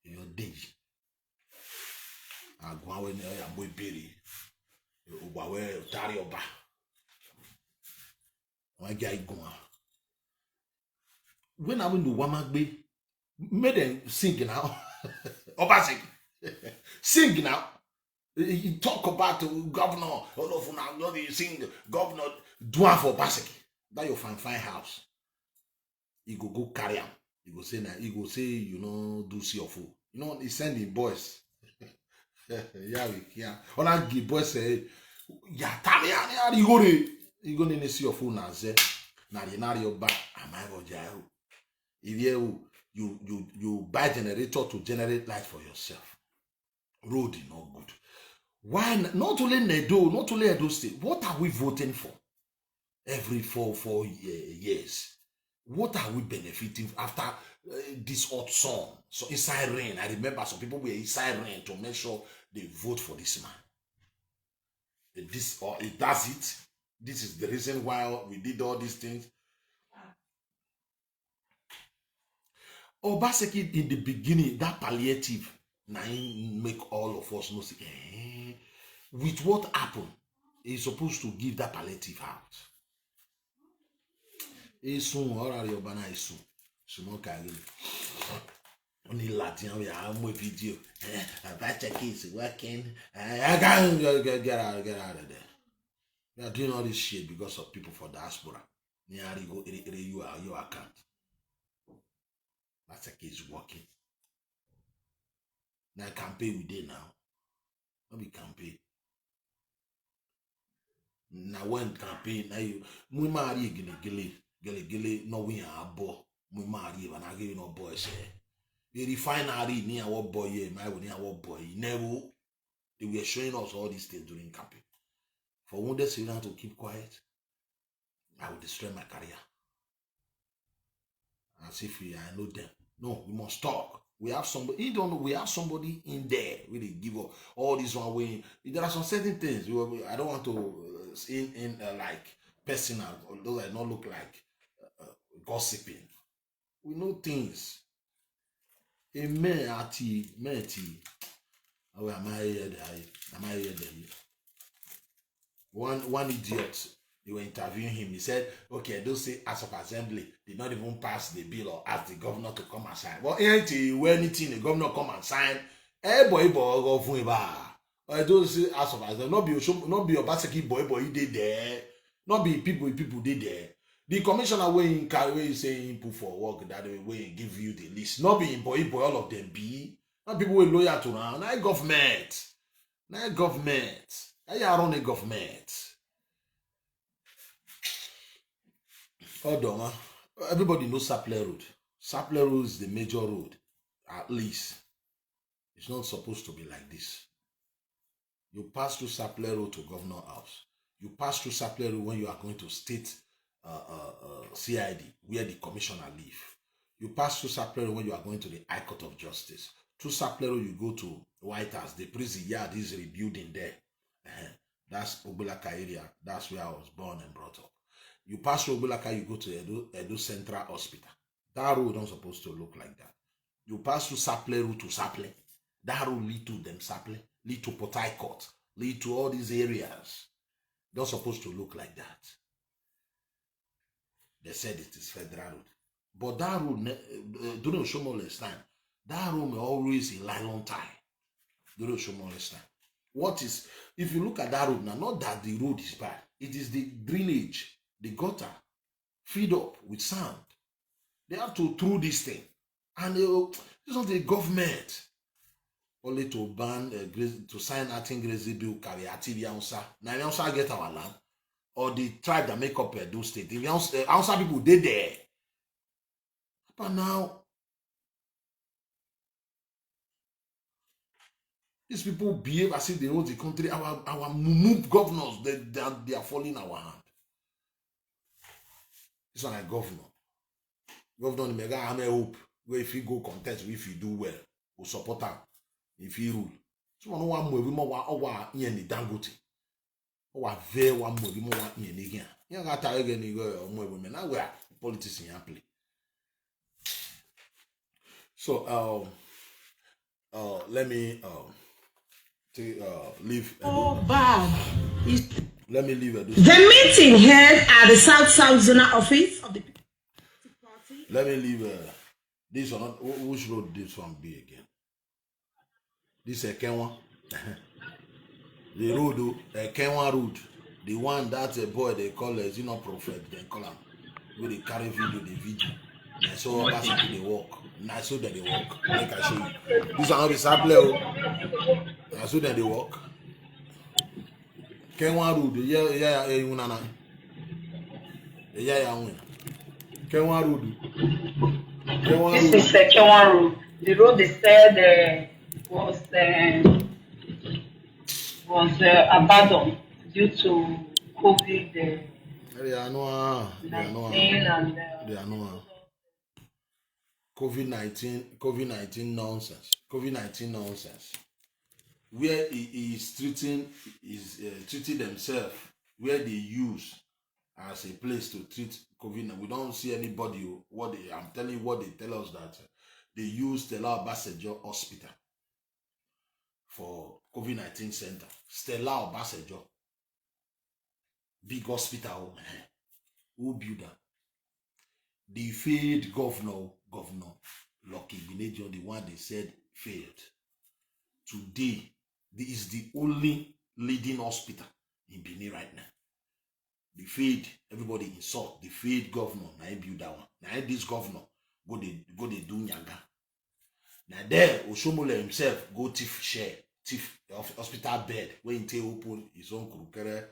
your deji. I go away near your boy Billy. Ubawe Tari Oba. My guy go. When I went to Wamagbe, made them sing now. Obaseki. Sing now. You talk about the governor, all of now, you sing governor Dwan for Baseki. That your fine house. You go carry him. You go say now, you go say, you know, do see your fool. You know, he sending boys. Yeah. All I give boys say, yeah, tell me, you go to see your fool now, say, now your back, am I going to if you buy generator to generate light for yourself. Road is not good. Why not only Nedo, not only Edo State? What are we voting for? Every 4 years. What are we benefiting after this hot sun? So inside rain, I remember some people were inside rain to make sure they vote for this man. This or it does it. This is the reason why we did all these things. Obaseki in the beginning, that palliative, now make all of us know. With what happened, he's supposed to give that palliative out. Soon, or your banana is soon. So no can only Latin, we are more video. That check is working. I can't get out of there. We are doing all this shit because of people for diaspora. Near go your account. That check is working. Now campaign we did now. Not be campaign. Now when campaign, now you we marry gele no we are bo we marry and I give no boy say the refinery near our boy here my near our boy never they were showing us all these things during campaign for one day so you have to keep quiet I will destroy my career. As if I know them. No, we must talk. We have somebody, you don't know, we have somebody in there really give up all this one way. There are some certain things I don't want to in like personal, although I not look like gossiping. We know things. A man ati oh, am I here? One idiot, they were interviewing him. He said, okay, those say House of Assembly did not even pass the bill or ask the governor to come and sign. Well, anything, the governor come and sign, boy, go for him. I don't say House of Assembly, not be Obaseki boy, did there. Not be people did there. The commissioner way saying put for work that way give you the list. Not be boy, all of them be. Not people were loyal to now. Not government. I run a government. Hold on, everybody knows Sapler Road. Sapler Road is the major road, at least. It's not supposed to be like this. You pass through Sapler Road to Governor House. You pass through Sapler Road when you are going to state CID, where the commissioner live. You pass through Sapler Road when you are going to the High Court of Justice. Through Sapler Road, you go to White House. The prison yard is rebuilding there. That's Obulaka area. That's where I was born and brought up. You pass through Obulaka, you go to Edo Central Hospital. That road not supposed to look like that. You pass through Sapler Road to Sapler. That road lead to them Sapler, lead to Port Harcourt, lead to all these areas. Not supposed to look like that. They said it is federal road. But that road, during Oshomole's time, that road always a nylon tie. During Oshomole's time. What is, if you look at that road now, not that the road is bad, it is the drainage, the gutter, filled up with sand. They have to throw this thing. And it's not the government. Only to ban, to sign nothing crazy bill, carry Ativi Ansa. Now, we also get our land. Or the tribe that make up those states. The Ansa people, they there. But now, these people behave as if they know the country. Our moved governors, they are falling our hand. It's not like governor. Governor Mega have hope. Where if you go contest, if you do well, we'll support him. If he rule. So no one more our in the Dangote. Or very one more in the again. You got to again go more women. Now we are politicians play. So let me leave.
Oh, bad.
Let me leave.
The meeting held at the South Zonal office of the Party.
Let me leave. This one. Which road this one be again? This is Kenwa. The road, Kenwa road. The one that a boy they call a prophet. They call him. Where they carry the video. And so basically they walk. And so that they walk. Like I show you. This one is Sapler. And so that they walk. Kenwa road. Yeah, unana. Yeah, win. Kenwa road.
This is the Kenwa road. The road they said was abandoned due to COVID.
COVID-19 nonsense. COVID-19 nonsense. Where he is treating themselves, where they use as a place to treat COVID. We don't see anybody. I'm telling you what they tell us that they use Stella Obasanjo Hospital for COVID-19 center. Stella Obasanjo. Big hospital. Who built that? The failed governor Lucky Binejo, the one they said failed. Today, this is the only leading hospital in Benin right now. The failed, everybody insult. The failed governor, now he build that one. Now this governor go they do nyanga. Now there, Oshomole himself go thief hospital bed when he open his own Kurukere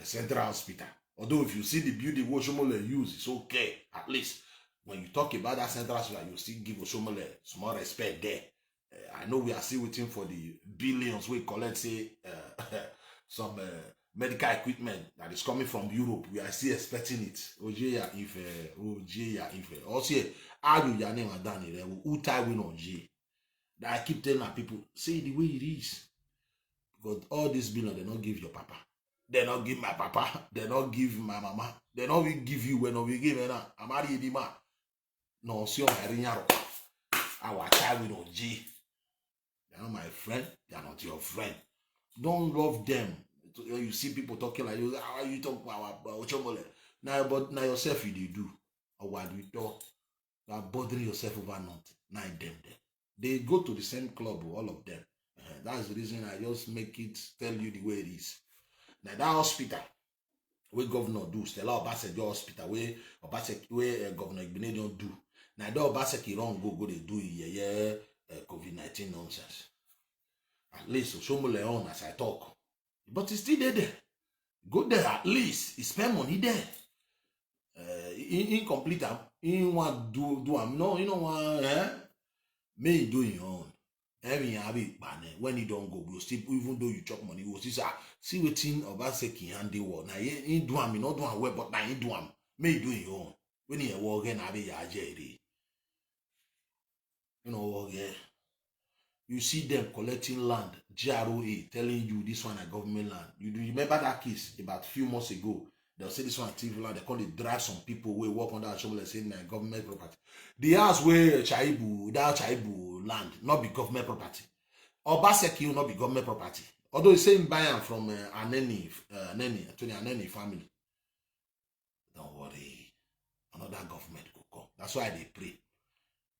central hospital. Although if you see the building Oshomole use, it's okay. At least when you talk about that central hospital, you still give Oshomole some respect there. I know we are still waiting for the billions we collect, say some medical equipment that is coming from Europe. We are still expecting it. Ojeya Ife. Also, Ayu Yane Madani, Utai win on J. That I keep telling people, say the way it is. Because all this billion, they not give your papa. They not give my papa. They not give my mama. They not will give you when we give me now. I'm already the man. No, see my rinyaro. Our child win on J. They are not my friend. They are not your friend. Don't love them. You see people talking like you. How you talk about Ochomole? Now, but now yourself you do. Or what do you talk? You are bothering yourself over nothing. Now them. They go to the same club, all of them. That's the reason I just make it tell you the way it is. Now that hospital, where governor do, Stella Obasanjo hospital, where Governor Igbine don't do. Now that Obaseki don't go they do COVID-19 nonsense. At least Oshomole on as I talk. But it's still there. Go there at least. He spend money there. Incomplete. In want do no, you know what? May do your own. Every have it, when you don't go, we'll still, even though you chop money, we'll still see what in Obaseki handy war. Now you do am, not do am well, but now you do am. May do your own. When you walk in, have a jerry. You know, yeah. You see them collecting land, GROA, telling you this one a government land. You remember that case about a few months ago? They'll say this one TV land. They call it drive some people who work under a shovel saying government property. The house where without Chaibu land, not be government property. Obaseki will not be government property. Although it's saying buy them from Aneni family. Don't worry. Another government will come. That's why they pray.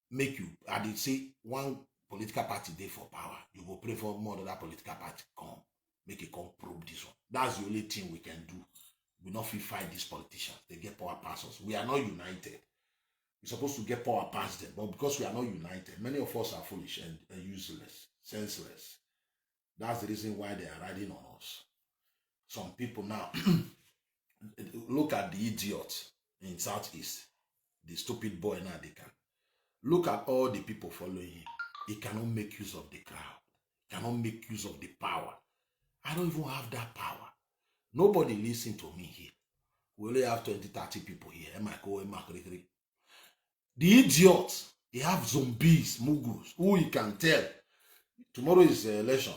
Make you, and they say one political party there for power. You go pray for more of that political party come. Make it come probe this one. That's the only thing we can do. We not fight these politicians. They get power past us. We are not united. We're supposed to get power past them. But because we are not united, many of us are foolish and useless, senseless. That's the reason why they are riding on us. Some people now, look at the idiot in Southeast. The stupid boy now they can. Look at all the people following him. He cannot make use of the crowd. He cannot make use of the power. I don't even have that power. Nobody listen to me here. We only have 20, 30 people here. The idiots, they have zombies, mugus, who you can tell. Tomorrow is election.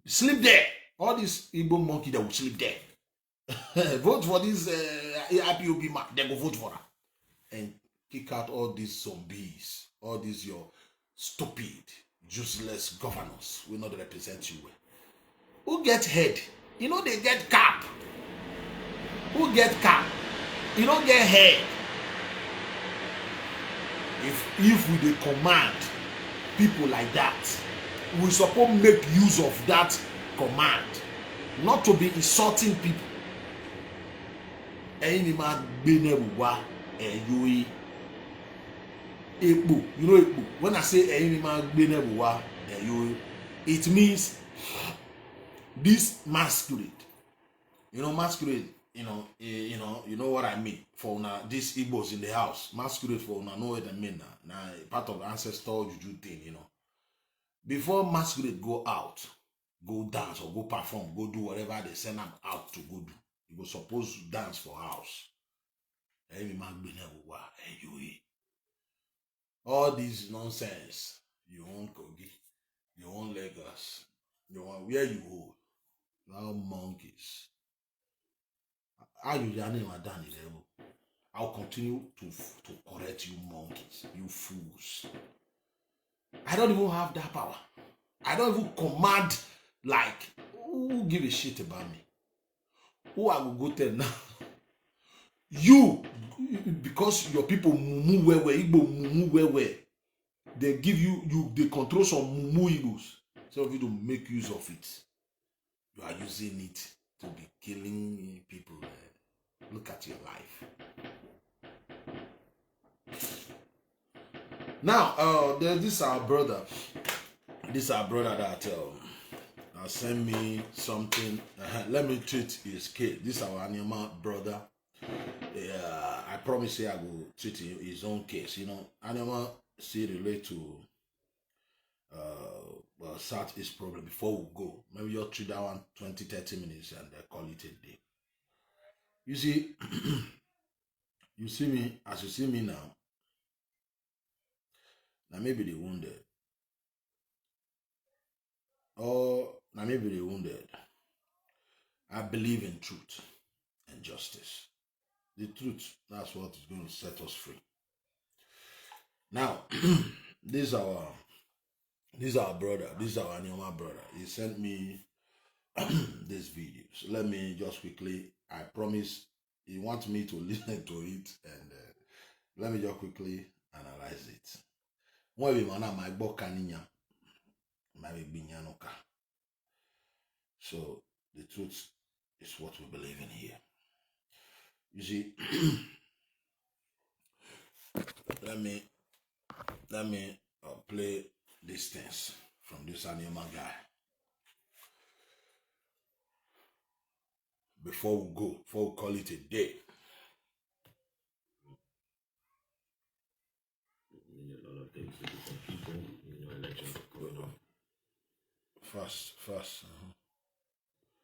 Sleep there. All these Igbo monkey that will sleep there. Vote for this IPOB man. They go vote for her. And kick out all these zombies. All these your stupid, useless governors will not represent you well. Who get head? You know they get cap. Who get cap? You don't get head. If we dey command people like that, we suppose make use of that command, not to be insulting people. You know Ekpo. When I say it means this masquerade. You know masquerade. You know what I mean. For now, these Igbos in the house, masquerade for now know what I mean now. Now part of the ancestor juju thing, you know. Before masquerade go out, go dance or go perform, go do whatever they send them out to go do. You go suppose to dance for house. All this nonsense. You want Kogi, you want Lagos, you want where you go. Now monkeys. I'll continue to correct you monkeys, you fools. I don't even have that power. I don't even command, like, who give a shit about me? Who I will go tell now? You, because your people mumu wewe, Igbo mumu wewe, they give you they control some mumu Igbos. So if you don't make use of it, you are using it to be killing people. Look at your life. Now, this is our brother. This is our brother that sent me something. Let me treat his case. This is our animal brother. I promise you I will treat his own case. You know, animal still relate to Southeast problem before we go. Maybe you'll treat that one 20-30 minutes and call it a day. You see, you see me, as you see me now maybe they wounded. Or now maybe they wounded. I believe in truth and justice. The truth, that's what is going to set us free. Now, this is our brother, this is our Nyoma brother. He sent me this video. So let me just quickly, I promise he wants me to listen to it, and let me just quickly analyze it. So the truth is what we believe in here. You see, let me play these things from this Anyama guy before we call it a day.
A lot of things to do for people, elections are going on.
Fast.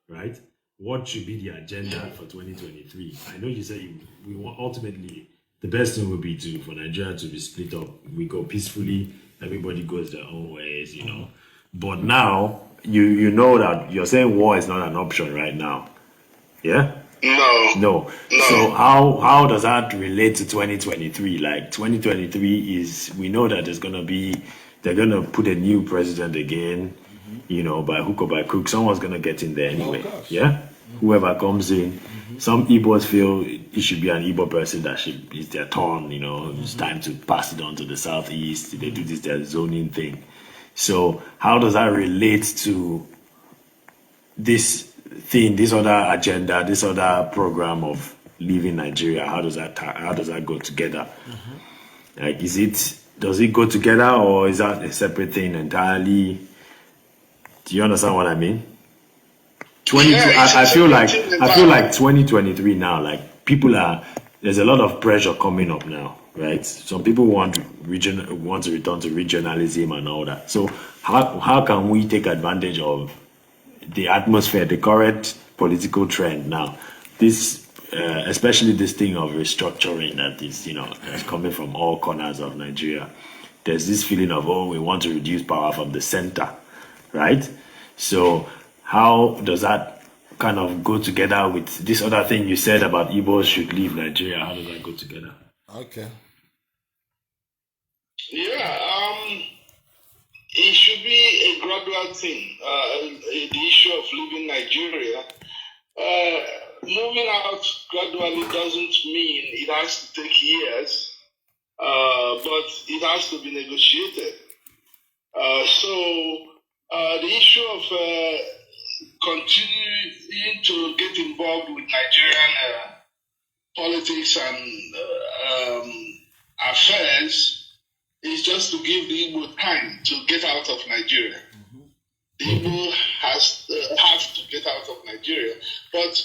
Right? What should be the agenda for 2023? I know you said we want, ultimately, the best thing would be for Nigeria to be split up. We go peacefully, everybody goes their own ways, But now, you know that you're saying war is not an option right now. Yeah? No. So how does that relate to 2023? Like 2023 is, we know that they're gonna put a new president again, by hook or by crook. Someone's gonna get in there anyway. Yeah? Whoever comes in. Some Igbos feel it should be an Igbo person it's their turn, it's time to pass it on to the southeast. They do their zoning thing. So how does that relate to this thing, this other agenda, this other program of leaving Nigeria? How does that go together? Like, does it go together, or is that a separate thing entirely? Do you understand what I mean? I feel like 2023 now, like there's a lot of pressure coming up now, right? Some people want to return to regionalism and all that. So how can we take advantage of the atmosphere, the current political trend now? This, especially this thing of restructuring that is, is coming from all corners of Nigeria. There's this feeling of, we want to reduce power from the center, right? So how does that kind of go together with this other thing you said about Igbos should leave Nigeria? How does that go together?
Okay.
Yeah, it should be a gradual thing. The issue of leaving Nigeria, moving out gradually doesn't mean it has to take years, but it has to be negotiated. So the issue of continuing to get involved with Nigerian politics and affairs is just to give the Igbo time to get out of Nigeria. The Igbo have to get out of Nigeria. But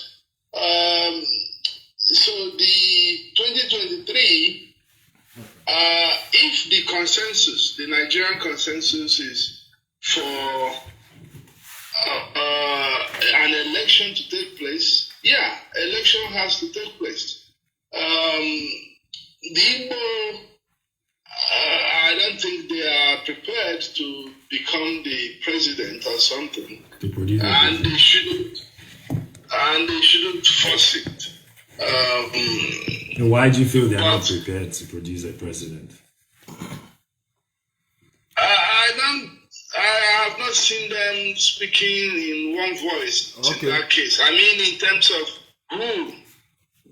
so the 2023, if the consensus, the Nigerian consensus is for an election to take place, election has to take place. The Igbo, I don't think they are prepared to become the president or something, and they shouldn't force it.
Why do you feel they're not prepared to produce a president?
I have not seen them speaking in one voice in that case. I mean, in terms of who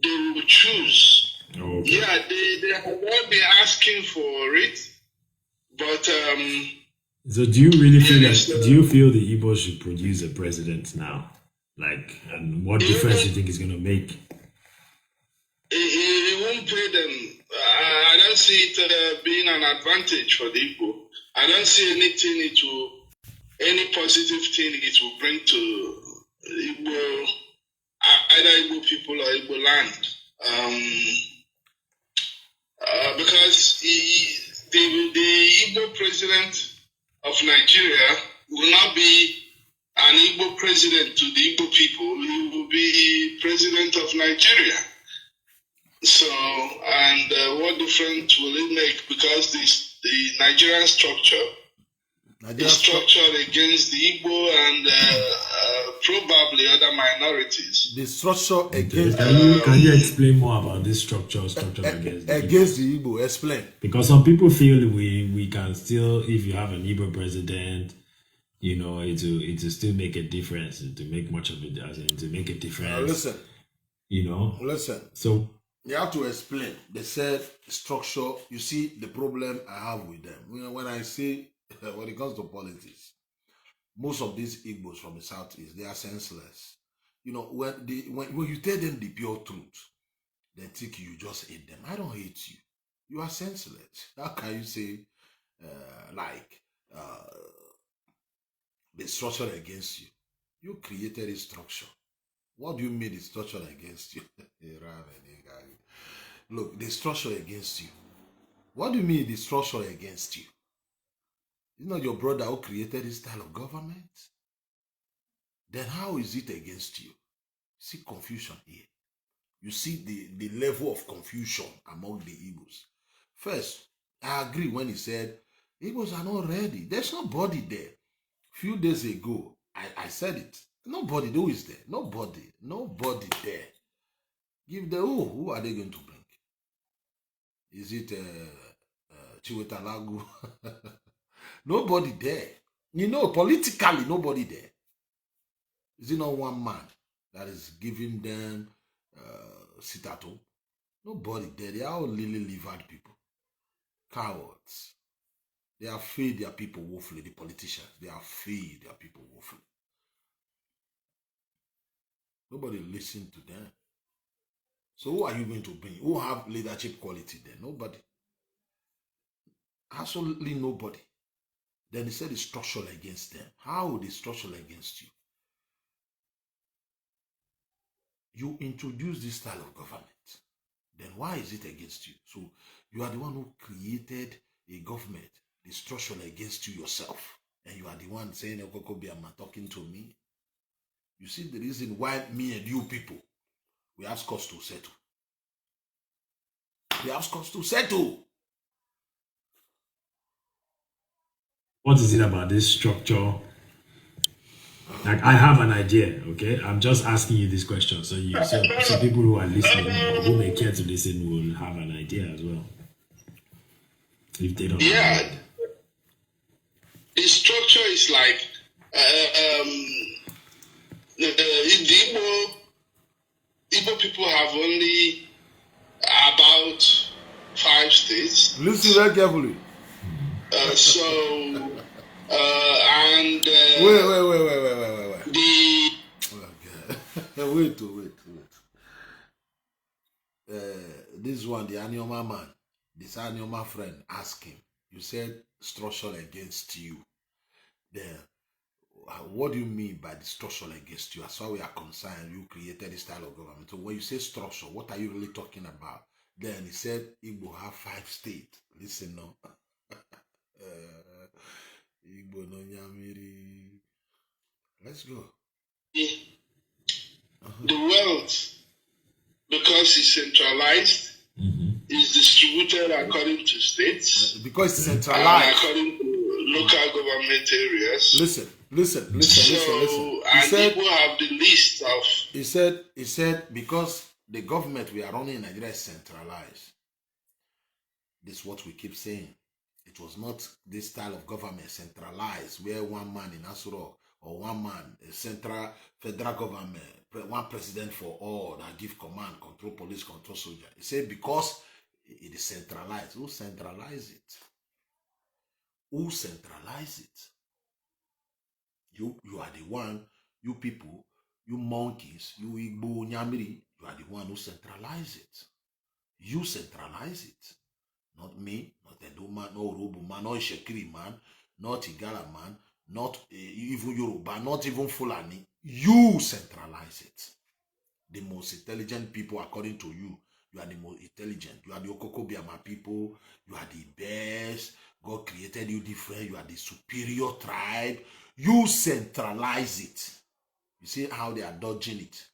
they will choose. Okay. Yeah, they have all been asking for it, but
so do you really feel do you feel the Igbo should produce a president now? Like, and what difference do you think it's going to make?
It won't pay them. I don't see it being an advantage for the Igbo. I don't see any positive thing it will bring to Igbo, either Igbo people or Igbo land. Because the Igbo president of Nigeria will not be an Igbo president to the Igbo people. He will be president of Nigeria. So, and what difference will it make? Because the Nigerian structure is structured against the Igbo and probably other minorities.
The structure against.
Can you explain more about this structure
against the Igbo? Explain.
Because some people feel we can still, if you have an Igbo president, you know, it will still make a difference, to make much of it, as in to make a difference.
Listen.
You know.
Listen.
So
you have to explain. They said structure. You see the problem I have with them. You know, when I say when it comes to politics, most of these Igbos from the southeast, they are senseless. You know, when you tell them the pure truth, they think you just hate them. I don't hate you. You are senseless. How can you say the structure against you? You created a structure. What do you mean the structure against you? Look, the structure against you. What do you mean the structure against you? It's not your brother who created this style of government. Then how is it against you? See confusion here. You see the level of confusion among the Igbos. First, I agree when he said, Igbos are not ready. There's nobody there. Few days ago, I said it. Nobody who is there. Nobody there. Give them, who are they going to bring? Is it Chiwetalagu? Nobody there. You know, politically, nobody there. Is it not one man that is giving them sit at home? Nobody there. They are all lily-livered people. Cowards. They have failed their people woefully, the politicians. They have failed their people woefully. Nobody listen to them. So who are you going to bring? Who have leadership quality there? Nobody. Absolutely nobody. Then he said it's structural against them. How would it structural against you? You introduce this style of government. Then why is it against you? So you are the one who created a government, the structural against you yourself. And you are the one saying, Okokobiama talking to me. You see the reason why me and you people, we have scores to settle. We have scores to settle.
What is it about this structure? Like, I have an idea, okay? I'm just asking you this question. So people who are listening, or who may care to listen, will have an idea as well. If they don't.
Yeah. The structure is like the Igbo people have only about 5 states.
Listen very carefully.
Wait.
Wait. This one, the Anioma man, this Anioma friend, ask him. You said structure against you. Then, what do you mean by the structure against you? As far as we are concerned, you created this style of government. So when you say structure, what are you really talking about? Then he said Igbo have 5 states. Listen now. Igbo no nyamiri. Let's go.
The wealth, because it's centralized, is distributed according to states.
Because it's centralized.
According to local government areas.
Listen.
And
said,
people have the list of.
He said because the government we are running in Nigeria is centralized. This is what we keep saying. It was not this style of government centralized, where one man in Asuro or one man, a central federal government, one president for all that give command, control police, control soldier. He said because it is centralized. Who centralize it? Who centralize it? You are the one, you people, you monkeys, you Igbo Nyamiri, you are the one who centralize it. You centralize it. Not me, not Edo man, no Robo man, not Shekiri man, not Igala man, not even Yoruba, not even Fulani. You centralize it. The most intelligent people, according to you You are the most intelligent. You are the Okoko Biama people. You are the best. God created you different. You are the superior tribe. You centralize it. You see how they are dodging it.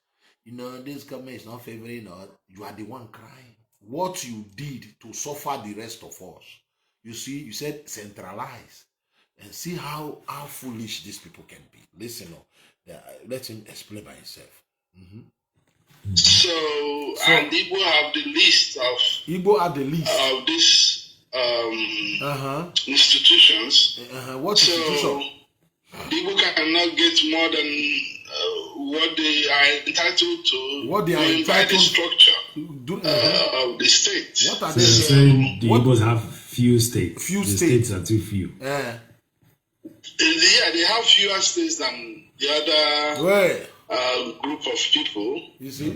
You know, this government is not favoring us. You are the one crying. What you did to suffer the rest of us. You see, you said centralize. And see how foolish these people can be. Listen, let him explain by himself.
So, and Igbo have the list of these institutions.
What institution?
Igbo cannot get more than what they are entitled to.
What they are entitled
the structure of the state.
What are
they saying? The Igbos have few states. The states are too few.
Yeah, they have fewer states than the other group of people.
You see?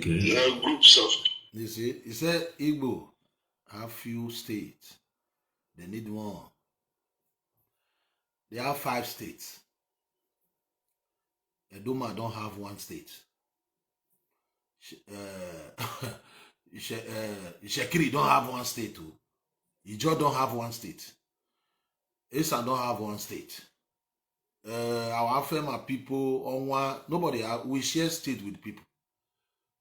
Groups of.
You see? He said Igbo have few states. They need more. They have 5 states. Edoma don't have 1 state. Shekiri don't have 1 state too. Ijo don't have 1 state. Esan don't have 1 state. Our Afema people on one, nobody have, we share state with people.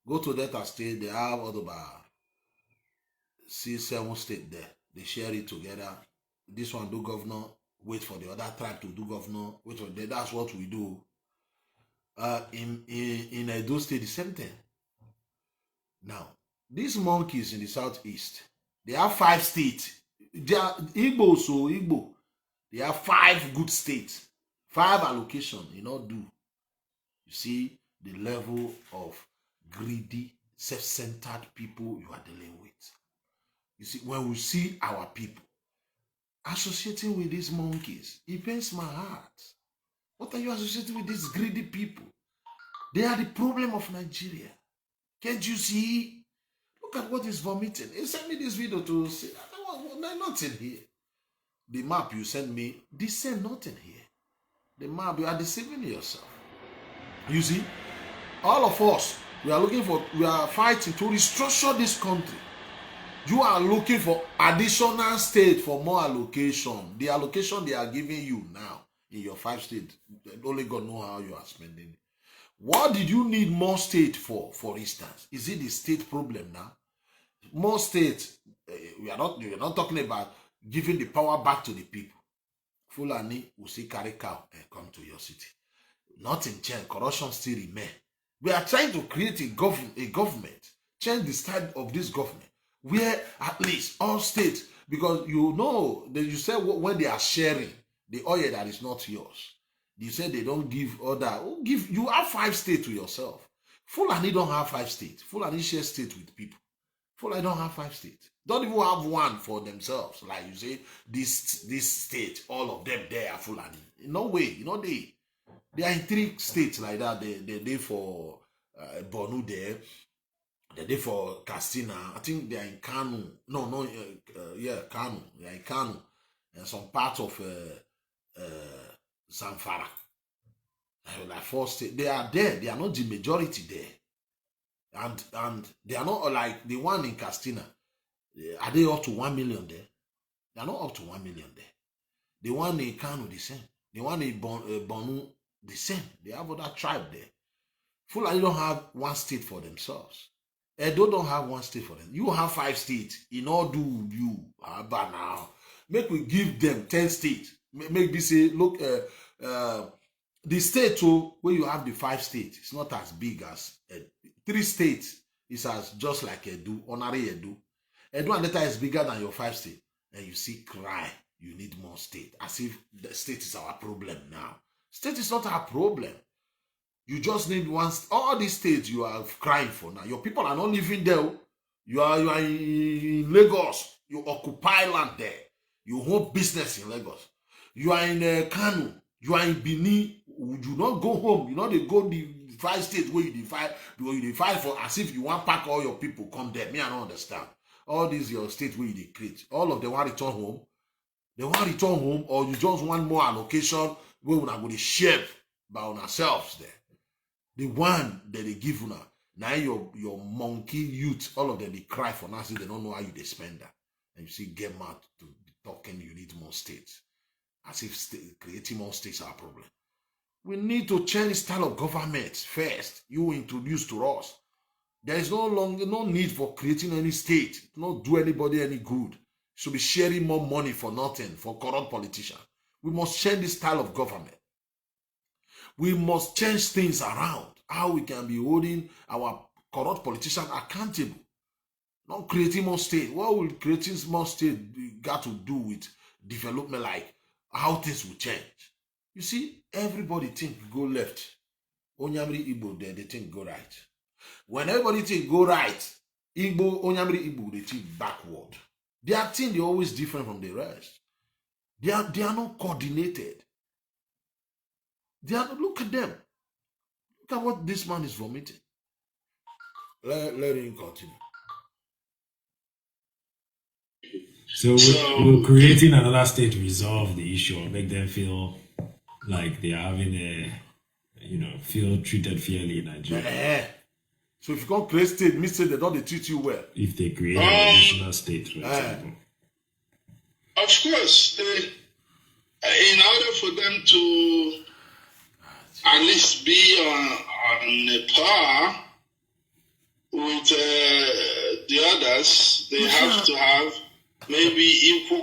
Go to Delta State, they have about 6-7 states there. They share it together. This one do governor, wait for the other tribe to do governor, wait for them. That's what we do. In Edo State, the same thing. Now, these monkeys in the southeast, they have 5 states. They are Igbo, so Igbo. They have 5 good states. 5 allocation, you know, do. You see the level of greedy, self-centered people you are dealing with. You see, when we see our people associating with these monkeys, it pains my heart. What are you associating with these greedy people? They are the problem of Nigeria. Can't you see? Look at what is vomiting. He sent me this video to see. Nothing here. The map you sent me, they say nothing here. The map, you are deceiving yourself. You see, all of us, we are fighting to restructure this country. You are looking for additional state for more allocation. The allocation they are giving you now in your 5 states, only God knows how you are spending it. What did you need more state for instance? Is it the state problem now? More states, we are not talking about giving the power back to the people. Fulani will see carry cow and come to your city. Not in change, corruption still remain. We are trying to create a government, change the style of this government, where at least all states, because you know, you said when they are sharing the oil that is not yours, you said they don't give other. You have 5 states to yourself. Fulani don't have 5 states. Fulani share states with people. Fulani don't have 5 states. Don't even have 1 for themselves. Like you say, this state, all of them, they are Fulani. No way. You know, they are in 3 states like that. They for Bornu there. They're for Castina. I think they are in Kanu. Kanu. They are in Kanu. And some part of Zamfara. Like 4 states. They are there. They are not the majority there. And they are not like the one in Castina. Are they up to 1 million there? They are not up to 1 million there. The one in Kanu, the same. The one in Bornu, the same. They have other tribe there. Fulani don't have 1 state for themselves. Edo don't have 1 state for them. You have 5 states. In all do you. But now, make we give them 10 states. Make me say, look, the state where you have the 5 states, it's not as big as 3 states. It's as just like Edo, honorary Edo. Edo and data is bigger than your 5 states. And you see, cry, you need more state. As if the state is our problem now. State is not our problem. You just need 1. All these states you are crying for now. Your people are not living there. You are in Lagos. You occupy land there. You hold business in Lagos. You are in Kanu. You are in Benin. You do not go home. You know they go the 5 states where you fight for as if you want to pack all your people come there. Me, I don't understand. All these your states where you create. All of them want to return home. They want to return home, or you just want more allocation where we're going to share by ourselves there. The one that they give now, Now your monkey youth, all of them, they cry for now, they don't know how they spend that. And you see, get mad to be talking, you need more states. As if creating more states are a problem. We need to change style of government first. You introduce to us. There is no need for creating any state. Not do anybody any good. Should be sharing more money for nothing, for corrupt politicians. We must change this style of government. We must change things around. How we can be holding our corrupt politicians accountable. Not creating more state. What will creating more state got to do with development, like how things will change? You see, everybody think go left. Onyamri Igbo, they think go right. When everybody think go right, Igbo, Onyamri Igbo, they think backward. Their thing, they're always different from the rest. They are not coordinated. Look at them. Look at what this man is vomiting. Let him continue.
So will creating another state resolve the issue or make them feel like they are having feel treated fairly in Nigeria?
So if you can't create state, means they don't treat you well.
If they create an additional state, for example.
Of course, in order for them to at least be on a par with the others, they have to have maybe equal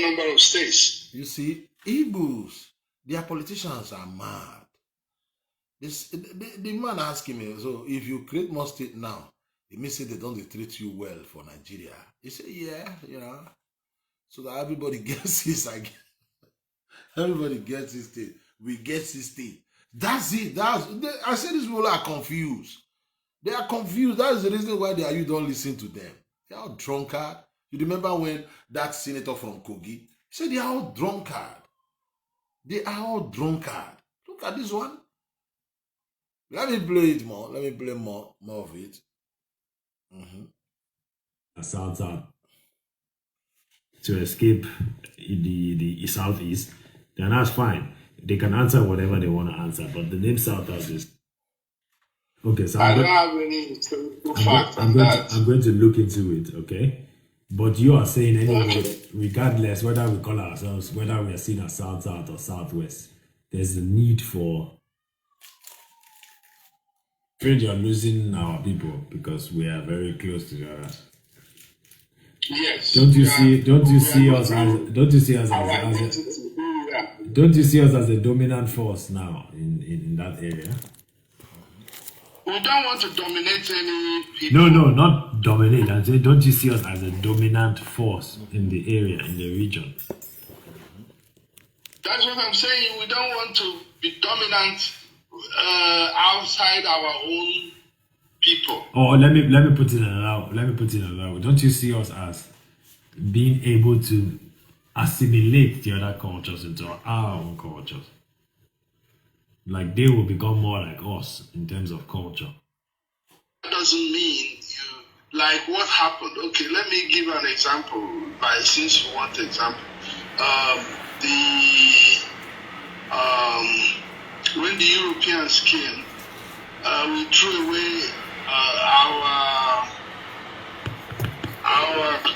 number of states.
You see, Igbos, their politicians are mad. The man asking me, so if you create more state now, it means they don't treat you well for Nigeria. He said, yeah, so that everybody gets his, everybody gets his state. We get his state. That's it. I said these people are confused. They are confused. That's the reason why you don't listen to them. They are all drunkard. You remember when that senator from Kogi, he said they are all drunkard. They are all drunkard. Look at this one. Let me play it more. Let me play more of it.
South to escape the southeast, then that's fine. They can answer whatever they want to answer, but the name South is okay. So
I don't have any facts on that.
I'm going to look into it. Okay, but you are saying anyway, regardless whether we call ourselves, whether we are seen as South or Southwest, there's a need for. Afraid you're losing our people because we are very close to the others.
Yes.
Don't you see us as a dominant force now in that area?
We don't want to dominate any people.
No, not dominate. I'm saying, don't you see us as a dominant force in the area, in the region?
That's what I'm saying. We don't want to be dominant outside our own people.
Or let me put it another way. Don't you see us as being able to assimilate the other cultures into our own cultures? Like they will become more like us in terms of culture.
That doesn't mean you like what happened. Okay, let me give an example. Since you want example, when the Europeans came, we threw away our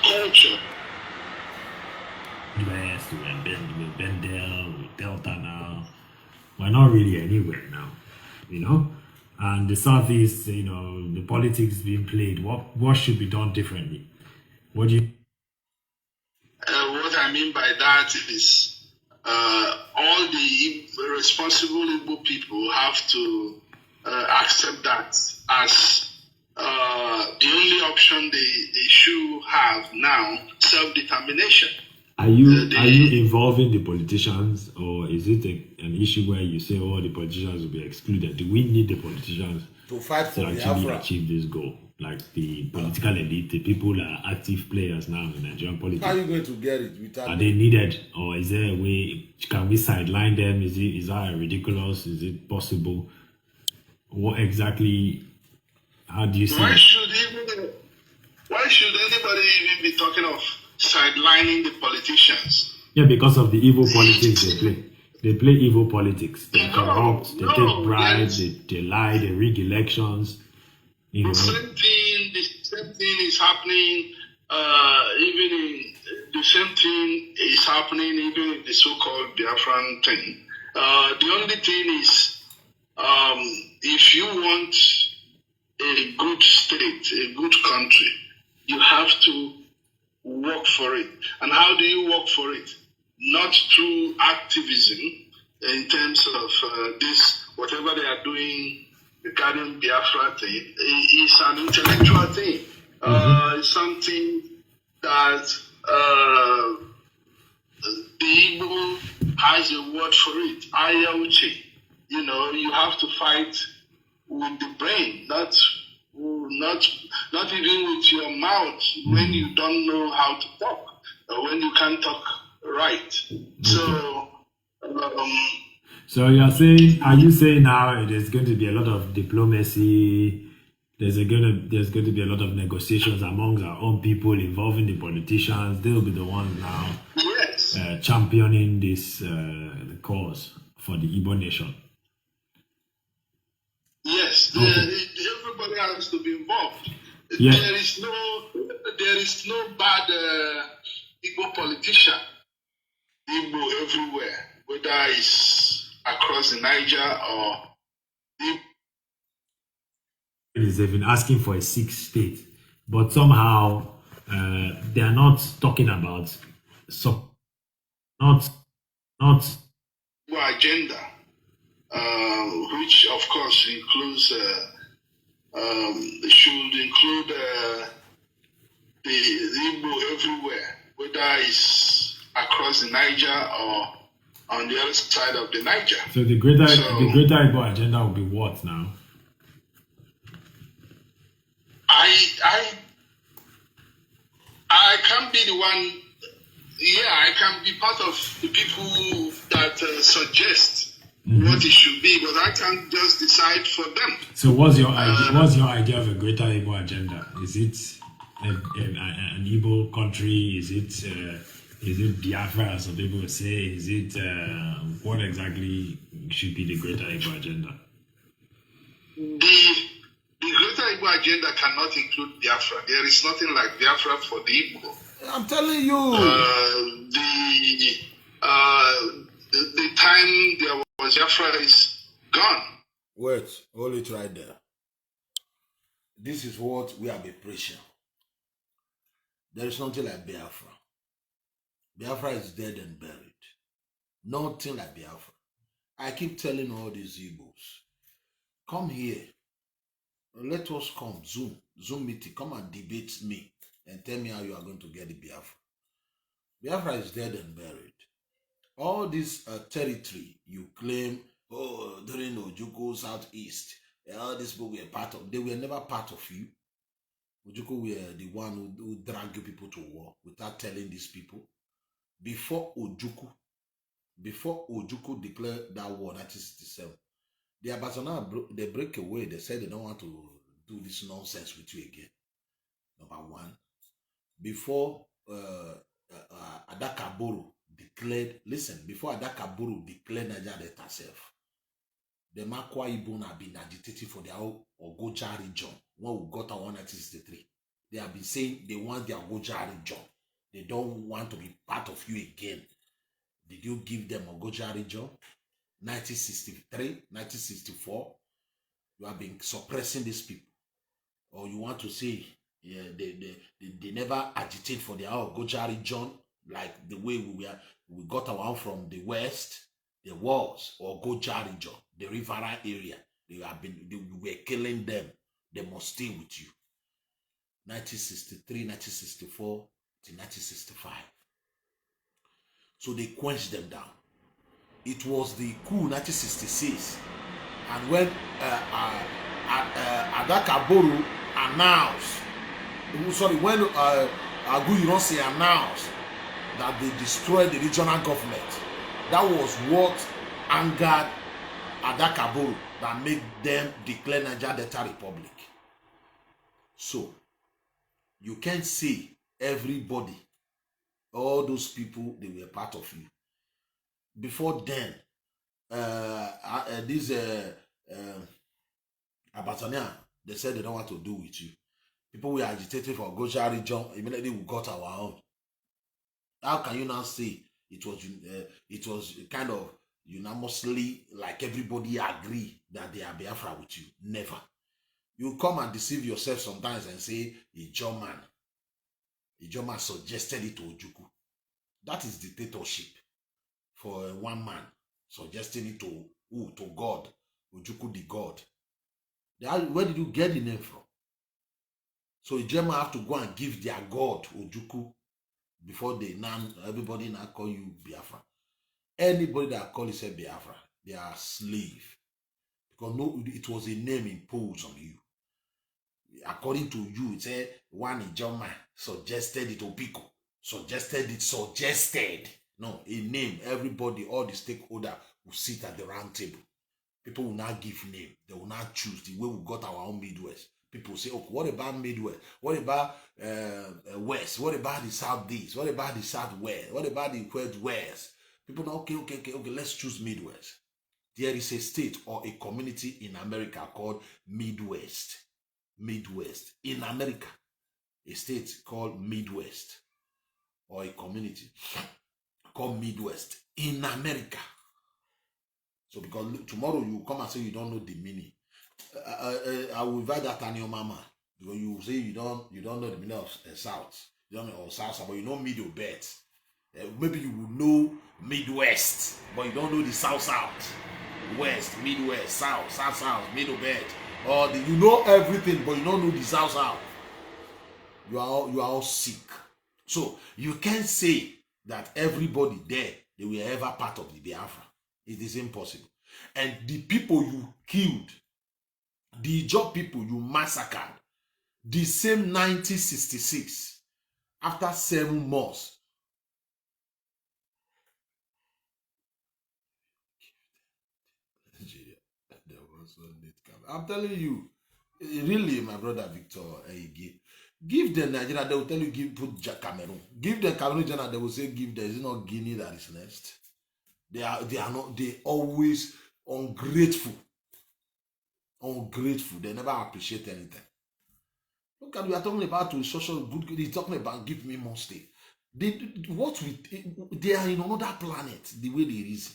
culture.
Yes, we're Bendel, we're Delta now. We're not really anywhere now, And the Southeast, the politics being played. What should be done differently? What do you?
What I mean by that is all the responsible Igbo people have to accept that as the only option they should have now, self-determination.
Are you involving the politicians, or is it an issue where you say, the politicians will be excluded? Do we need the politicians
to fight for
actually achieve this goal? Like the political elite, the people that are active players now in Nigerian politics.
How are you going to get it without?
Are they needed, or is there a way? Can we sideline them? Is that ridiculous? Is it possible? What exactly? How do you see?
Why should anybody even be talking of sidelining the politicians?
Yeah, because of the evil politics they play. They play evil politics. They corrupt. They
no,
take bribes. They lie. They rig elections. You know.
The same thing is happening. The same thing is happening even in the so-called Biafran thing. The only thing is, if you want a good state, a good country, you have to work for it. And how do you work for it? Not through activism in terms of this, whatever they are doing regarding Biafra thing. It's an intellectual thing. It's something that the Igbo has a word for it. Ayauchi. You know, you have to fight with the brain, not even with your mouth when you don't know how to talk or when you can't talk right. So
so are you saying now there's going to be a lot of diplomacy, there's going to be a lot of negotiations amongst our own people involving the politicians? They'll be the ones now championing this the cause for the Igbo nation.
Yes, everybody has to be involved.
Yeah.
There is no bad Igbo politician. Igbo everywhere, whether it's across the Niger or.
They've been asking for a 6th state, but somehow they are not talking about not
agenda. Which of course includes should include the Igbo everywhere, whether it's across the Niger or on the other side of the Niger.
So the greater Igbo agenda will be what now?
I can't be the one. Yeah, I can be part of the people that suggest what it should be, but I can't just decide for them.
So what's your idea? What's your idea of a greater Igbo agenda? Is it an Igbo country? Is it Biafra, as some people say? Is it what exactly should be the greater Igbo agenda?
The greater Igbo agenda cannot include Biafra. There is nothing like Biafra for the Igbo.
I'm telling you.
The time there was Biafra is gone.
Wait, hold it right there. This is what we have been preaching. There is nothing like Biafra. Biafra is dead and buried. Nothing like Biafra. I keep telling all these Igbos, come here. Let us come, Zoom meeting, come and debate me and tell me how you are going to get the Biafra. Biafra is dead and buried. All this territory you claim, during Ojukwu Southeast, all these people were part of, they were never part of you. Ojukwu were the one who dragged you people to war without telling these people. Before Ojukwu declared that war in 1967, the Abazana, they break away. They said they don't want to do this nonsense with you again. Number one. Before Adakaburu declared, before Adakaburu declared Nigeria herself, the Makwa Ibon have been agitating for their Ogoja region. When we got our 1963, they have been saying they want their Ogoja region. They don't want to be part of you again. Did you give them Ogoja region? 1963, 1964, you have been suppressing these people. Or you want to say, yeah, they never agitate for their Ogoja region like the way we got our own from the west. There was Ogoja region, the Rivera area. We were killing them. They must stay with you. 1963, 1964 to 1965. So they quenched them down. It was the coup 1966, and when Adakaboru announced, when Aguyuronsi announced that they destroyed the regional government, that was what angered Adakaboru that made them declare Niger Delta Republic. So you can't see everybody, all those people, they were part of you. Before then, This Abatania, they said they don't want to do with you. People were agitated for Goja region. Immediately we got our own. How can you now say it was kind of unanimously like everybody agree that they are Biafra with you? Never. You come and deceive yourself sometimes and say a German suggested it to Ojukwu. That is dictatorship for one man suggesting it to who? To God. Ojukwu the God. Where did you get the name from? So a German have to go and give their God Ojukwu before everybody now call you Biafra. Anybody that call itself Biafra, they are slave. Because no, it was a name imposed on you. According to you, it said one in German suggested it, Opiko suggested. No, a name. Everybody, all the stakeholders will sit at the round table. People will not give name. They will not choose the way we got our own Midwest. People say, okay, what about Midwest? What about West? What about the Southeast? What about the Southwest? What about the West? People know, okay, let's choose Midwest. There is a state or a community in America called Midwest. Midwest. In America, a state called Midwest, or a community called Midwest in America. So because tomorrow you come and say you don't know the meaning, I will invite that on your mama, because you say you don't know the meaning of South, you don't know or South, but you know Middle Belt. Maybe you will know Midwest, but you don't know the South, West, Midwest, South, Middle Belt. Or you know everything, but you don't know the South. You are all sick. So you can't say that everybody there, they were ever part of the Biafra. It is impossible. And the people you killed, the job people you massacred, the same 1966, after 7 months, I'm telling you, really, my brother Victor, give them Nigeria, they will tell you put Cameroon. Give them Cameroon, they will say give them. Is it not Guinea that is next? They are not. They always ungrateful. They never appreciate anything. Look at, we are talking about to social good. He's talking about give me more state. They are in another planet. The way they reason.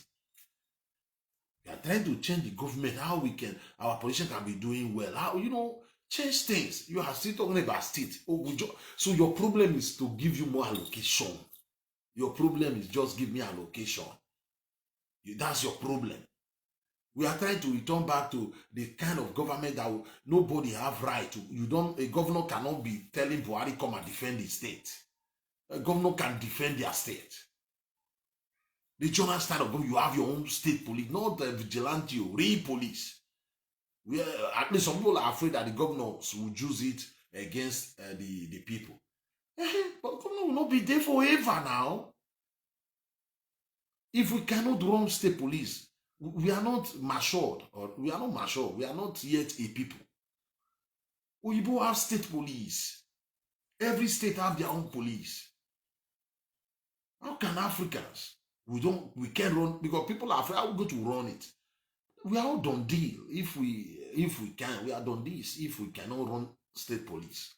We are trying to change the government, how our politicians can be doing well. How, change things. You are still talking about state. So your problem is to give you more allocation. Your problem is just give me allocation. That's your problem. We are trying to return back to the kind of government that nobody have right to. A governor cannot be telling Buhari come and defend his state. A governor can defend their state. The Jonas style of government, you have your own state police, not the vigilante, real police. At least some people are afraid that the governors will use it against the people. But governor will not be there forever now. If we cannot run state police, we are not matured, we are not yet a people. We both have state police. Every state have their own police. How can Africans? We can't run, because people are afraid how we go to run it. We are all done deal. If we can, we are done this. If we cannot run state police.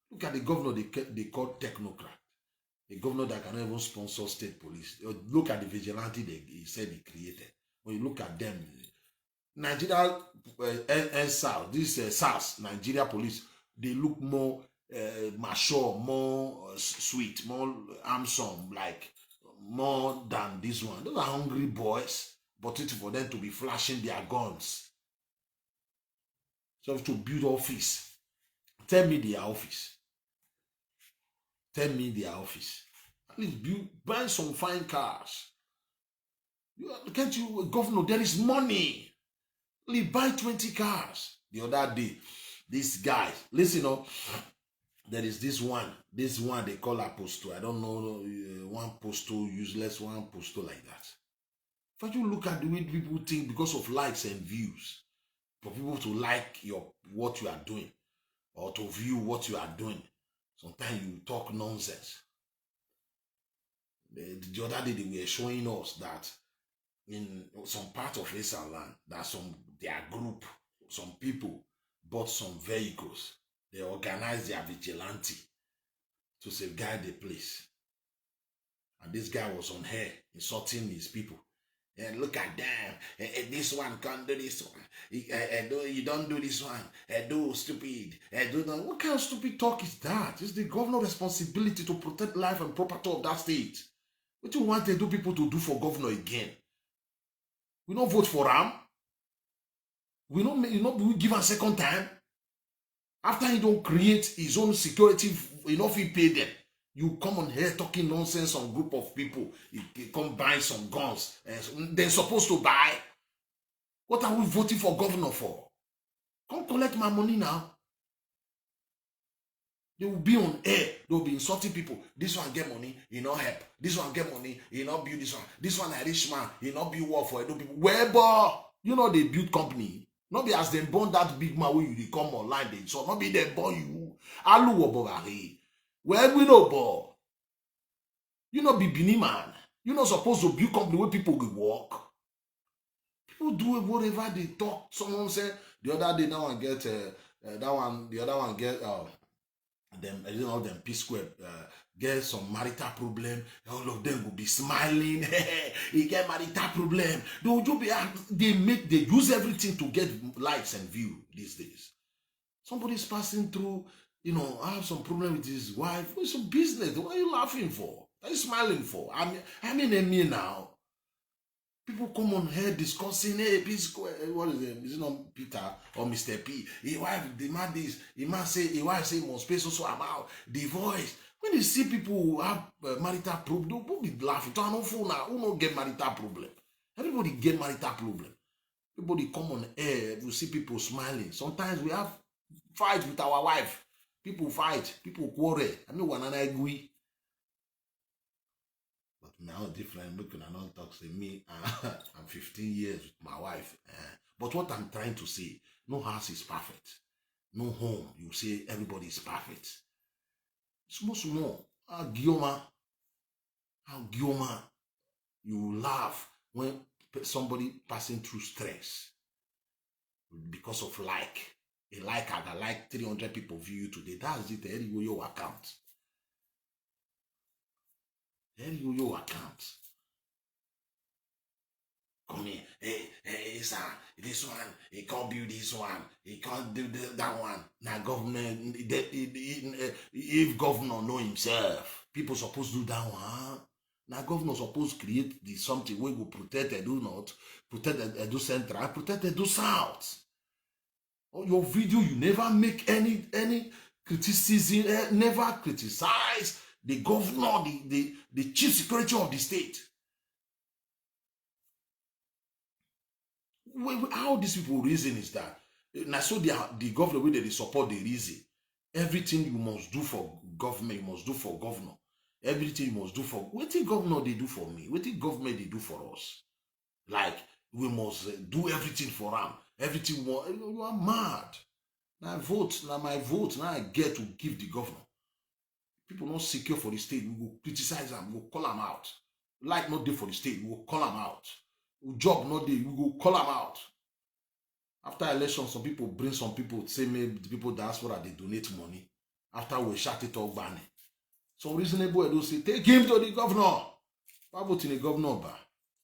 Look at the governor they call technocrat. A governor that can even sponsor state police. Look at the vigilante he said he created. When you look at them, Nigeria and South, this SARS, Nigeria police, they look more mature, more sweet, more handsome, like more than this one. Those are hungry boys, but it's for them to be flashing their guns. So to build office. Tell me their office. Tell me their office. At least buy some fine cars. Can't you, governor, there is money. Only buy 20 cars. The other day, this guy, listen up. There is this one they call apostle. I don't know, one postal, useless one postal like that. If you look at the way people think because of likes and views, for people to like what you are doing or to view what you are doing, sometimes you talk nonsense. The other day they were showing us that in some part of Eastern land, that their group, some people bought some vehicles. They organized their vigilante to safeguard the place. And this guy was on here insulting his people. And look at them. This one can't do this one. You don't do this one. Do stupid. Do that. What kind of stupid talk is that? It's the governor's responsibility to protect life and property of that state. What do you want to do people to do for governor again? We don't vote for him. We give him a second time. After he don't create his own security, enough he pay them. You come on here talking nonsense on group of people. You come buy some guns. They're supposed to buy. What are we voting for governor for? Come collect my money now. They will be on air. They will be insulting people. This one get money, he not help. This one get money, he not build this one. This one a rich man, he not build work for Edo people. Where, you know they build company. Not be as them born that big man when you come online. They so not be them born you. Alu wobogari. Where we know, boy. You know be Bini man. You not supposed to build company where people will work. People do whatever they talk. Someone said the other day now I get that one. The other one get them. You know them P Square get some marital problem. All of them will be smiling. He get marital problem. They use everything to get likes and view these days. Somebody's passing through. You know, I have some problem with his wife. It's some business. What are you laughing for? What are you smiling for? I mean, me now. People come on here discussing, hey, what is it? Is it not Peter or Mr. P? His wife demand this. His wife say must pay so amount. Divorce. When you see people who have marital problem, don't be laughing. Who don't get marital problem? Everybody get marital problem. Everybody come on air. We see people smiling. Sometimes we have fight with our wife. People fight, people quarrel. I mean, one and I agree. But now different. Look, I don't talk to me. I'm 15 years with my wife. But what I'm trying to say, no house is perfect. No home, you say everybody is perfect. Small. Guillaume, you laugh when somebody passing through stress because of like. I like 300 people view you today. That's it. There you go, your account. There you go, your account. Come here. Hey, sir. This one, he can't build this one. He can't do that one. Now, government, if governor know himself, people supposed to do that one. Now, governor supposed to create something where we protect Edo North, protect Edo Central, protect Edo South. Your video, you never make any criticism, never criticize the governor, the chief security of the state. How these people reason is that? Now, so the governor, where they support the reason. Everything you must do for government, you must do for governor. Everything you must do for... What the governor they do for me? What the government they do for us? Like, we must do everything for them. Everything you are mad. Now my vote. Now I get to give the governor. People not secure for the state. We will criticize them. We will call them out. Like not there for the state. We will call them out. Job not there. We will call them out. After election, some people bring some people say maybe the people diaspora they donate money. After we shut it all banning. Some reasonable Edo say take him to the governor. Why voting the governor back?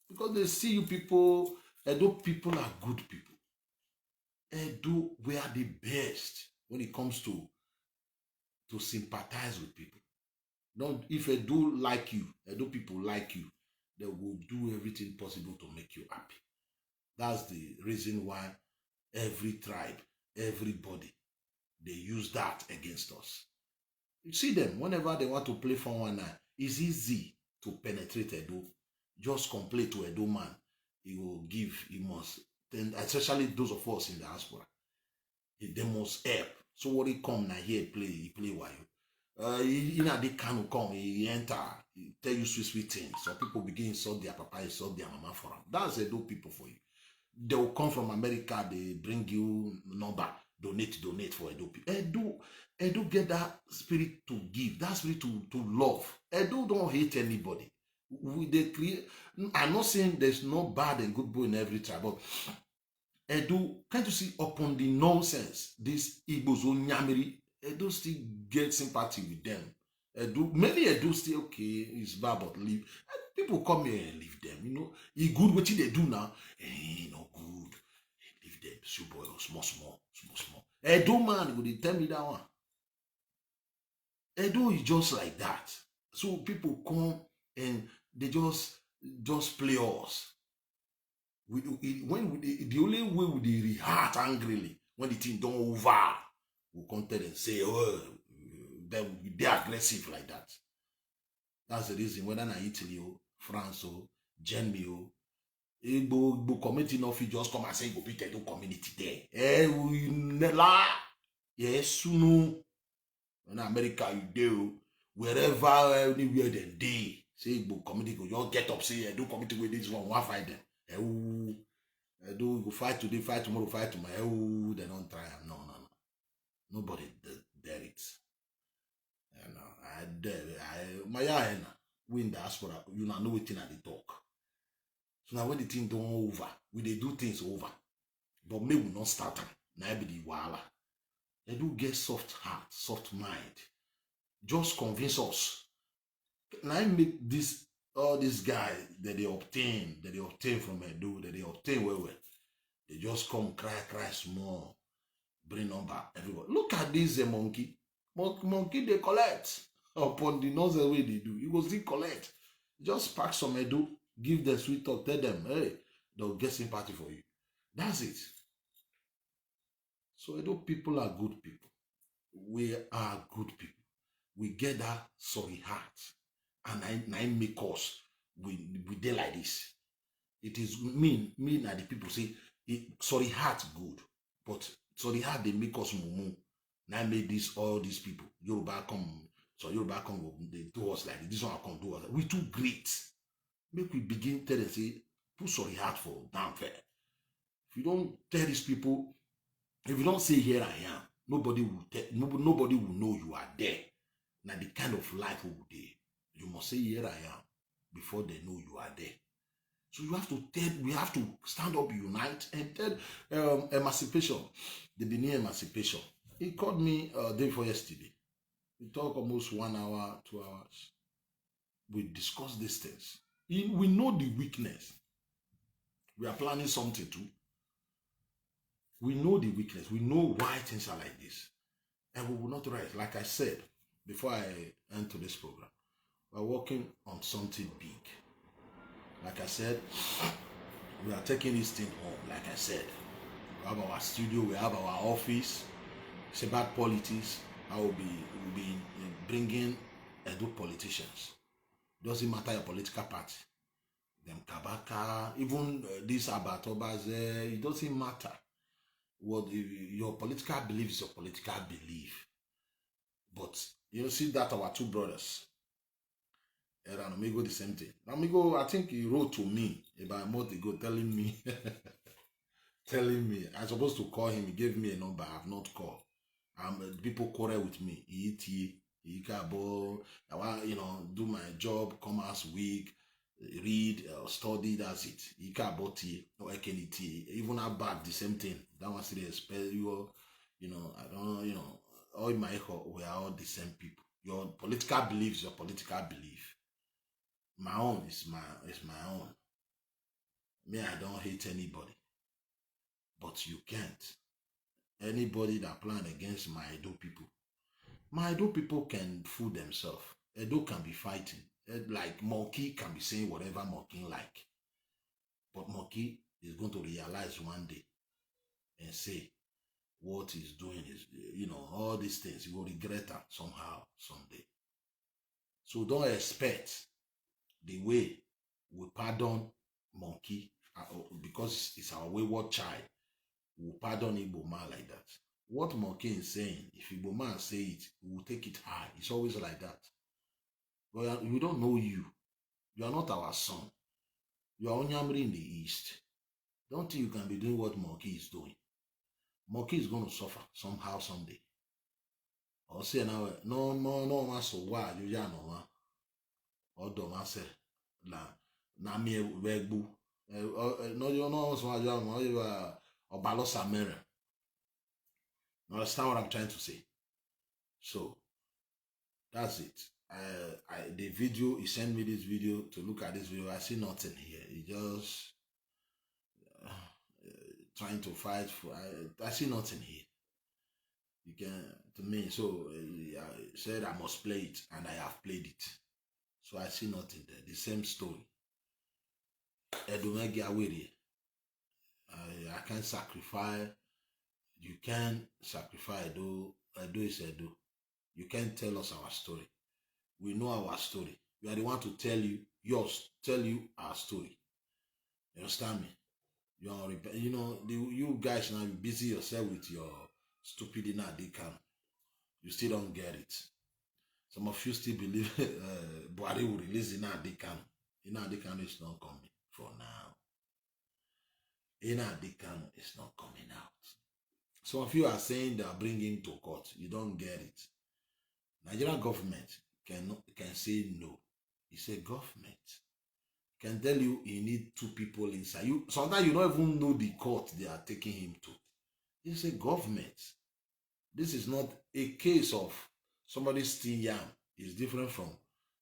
Because they see you people. Edo people are good people. Edo, we are the best when it comes to sympathize with people. If Edo like you, Edo people like you, they will do everything possible to make you happy. That's the reason why every tribe, everybody, they use that against us. You see them, whenever they want to play 419, it's easy to penetrate Edo. Just complain to Edo man. He will give, he must. Then, especially those of us in the diaspora, they must help. So what he come now here he play while you know they can come, he enter, he tell you sweet things. So people begin insult their papa, insult their mama for him. That's Edo people for you. They will come from America, they bring you number, donate for Edo people. Edo get that spirit to give, that spirit to love. Edo don't hate anybody. They create. I'm not saying there's no bad and good boy in every tribe, but Edo, can't you see upon the nonsense, this Igbos Onyamiri, Edo still get sympathy with them. Edo, maybe Edo still okay, it's bad, but leave. People come here and leave them, you know. It's good what they do now. No good. Leave them, so boy, small. Edo man, would they tell me that one? Edo is just like that. So people come and they just play us. The only way we react angrily when the thing don't over, we come tell and say, oh, they're aggressive like that. That's the reason whether na Italy or France or Germany or Igbo community no fit just come and say Igbo people do community there. Yes, no. In America you do wherever anywhere they dey. Say Igbo community go just get up say do community with this one fight them. Do go fight today, fight tomorrow, fight tomorrow. They don't try. No. Nobody dare it. I dare. My win diaspora. You know what I talk. So now when the thing don't over, we they do things over. But me will not start them. Now be the wala. They do get soft heart, soft mind. Just convince us. Now I make this. All these guys that they obtain from Edo, that they obtain well. They just come cry small, bring on back everybody. Look at this monkey. Monkey they collect upon the nonsense way they do. You go still collect. Just pack some Edo, give them sweet talk, tell them, hey, they'll get sympathy for you. That's it. So Edo people are good people. We are good people. We get that sorry heart. And I make us we dey like this. It is me and the people say sorry heart good, but sorry heart they make us mumu. Now made this all these people Yoruba come, so Yoruba come they do us like this one come do us. We too great. Make we begin tell them say put sorry heart for damn fair. If you don't tell these people, if you don't say here I am, nobody will know you are there. Now the kind of life we dey. You must say, here I am, before they know you are there. So you have to we have to stand up, unite, and tell emancipation, the Benin emancipation. He called me day before yesterday. We talked almost 1 hour, 2 hours. We discussed these things. We know the weakness. We are planning something too. We know the weakness. We know why things are like this. And we will not rise. Like I said, before I enter this program, we're working on something big. Like I said, we are taking this thing home. Like I said, we have our studio, we have our office. It's about politics. We'll be bringing Edo politicians. Doesn't matter your political party. Them Kabaka, even these Abatobas, it doesn't matter. What your political belief is your political belief. But you see that our two brothers, and Amigo the same thing. Amigo, I think he wrote to me about a month ago telling me, I'm supposed to call him. He gave me a number. I have not called. People quarrel with me. I want, do my job, come as week, read, study, that's it. Even about the same thing. That was the I don't, all in my we are all the same people. Your political belief is your political belief. My own is my own. Me, I don't hate anybody. But you can't. Anybody that plan against my Edo people can fool themselves. Edo can be fighting. Like Monkey can be saying whatever Monkey like. But Monkey is going to realize one day and say what he's doing is, all these things. He will regret them somehow, someday. So don't expect the way we pardon Monkey because it's our wayward child. We pardon Igbo man like that. What Monkey is saying, if Igbo man say it, we will take it high. It's always like that. But we don't know you. You are not our son. You are Onyamri in the east. Don't think you can be doing what Monkey is doing. Monkey is going to suffer somehow, someday. Or say now, no, so why you ya no or do myself. na mi wegbu no you know so obalo samere. Understand what I'm trying to say? So that's it. The video, he sent me this video to look at this video. I see nothing here. He just trying to fight for. I see nothing here. You can to me. So I said I must play it, and I have played it. So I see nothing there. The same story. I can't sacrifice. You can't sacrifice. Do is do. You can't tell us our story. We know our story. We are the one to tell you yours. Tell you our story. You understand me? You know, you guys now busy yourself with your stupid Inadikano. You still don't get it. Some of you still believe Buhari will release Inadikano. Inadikano is not coming for now. Inadikano is not coming out. Some of you are saying they are bringing him to court. You don't get it. Nigerian government can say no. It's a government. Can tell you need 2 people inside. You sometimes you don't even know the court they are taking him to. It's a government. This is not a case of somebody steal yam. It's different from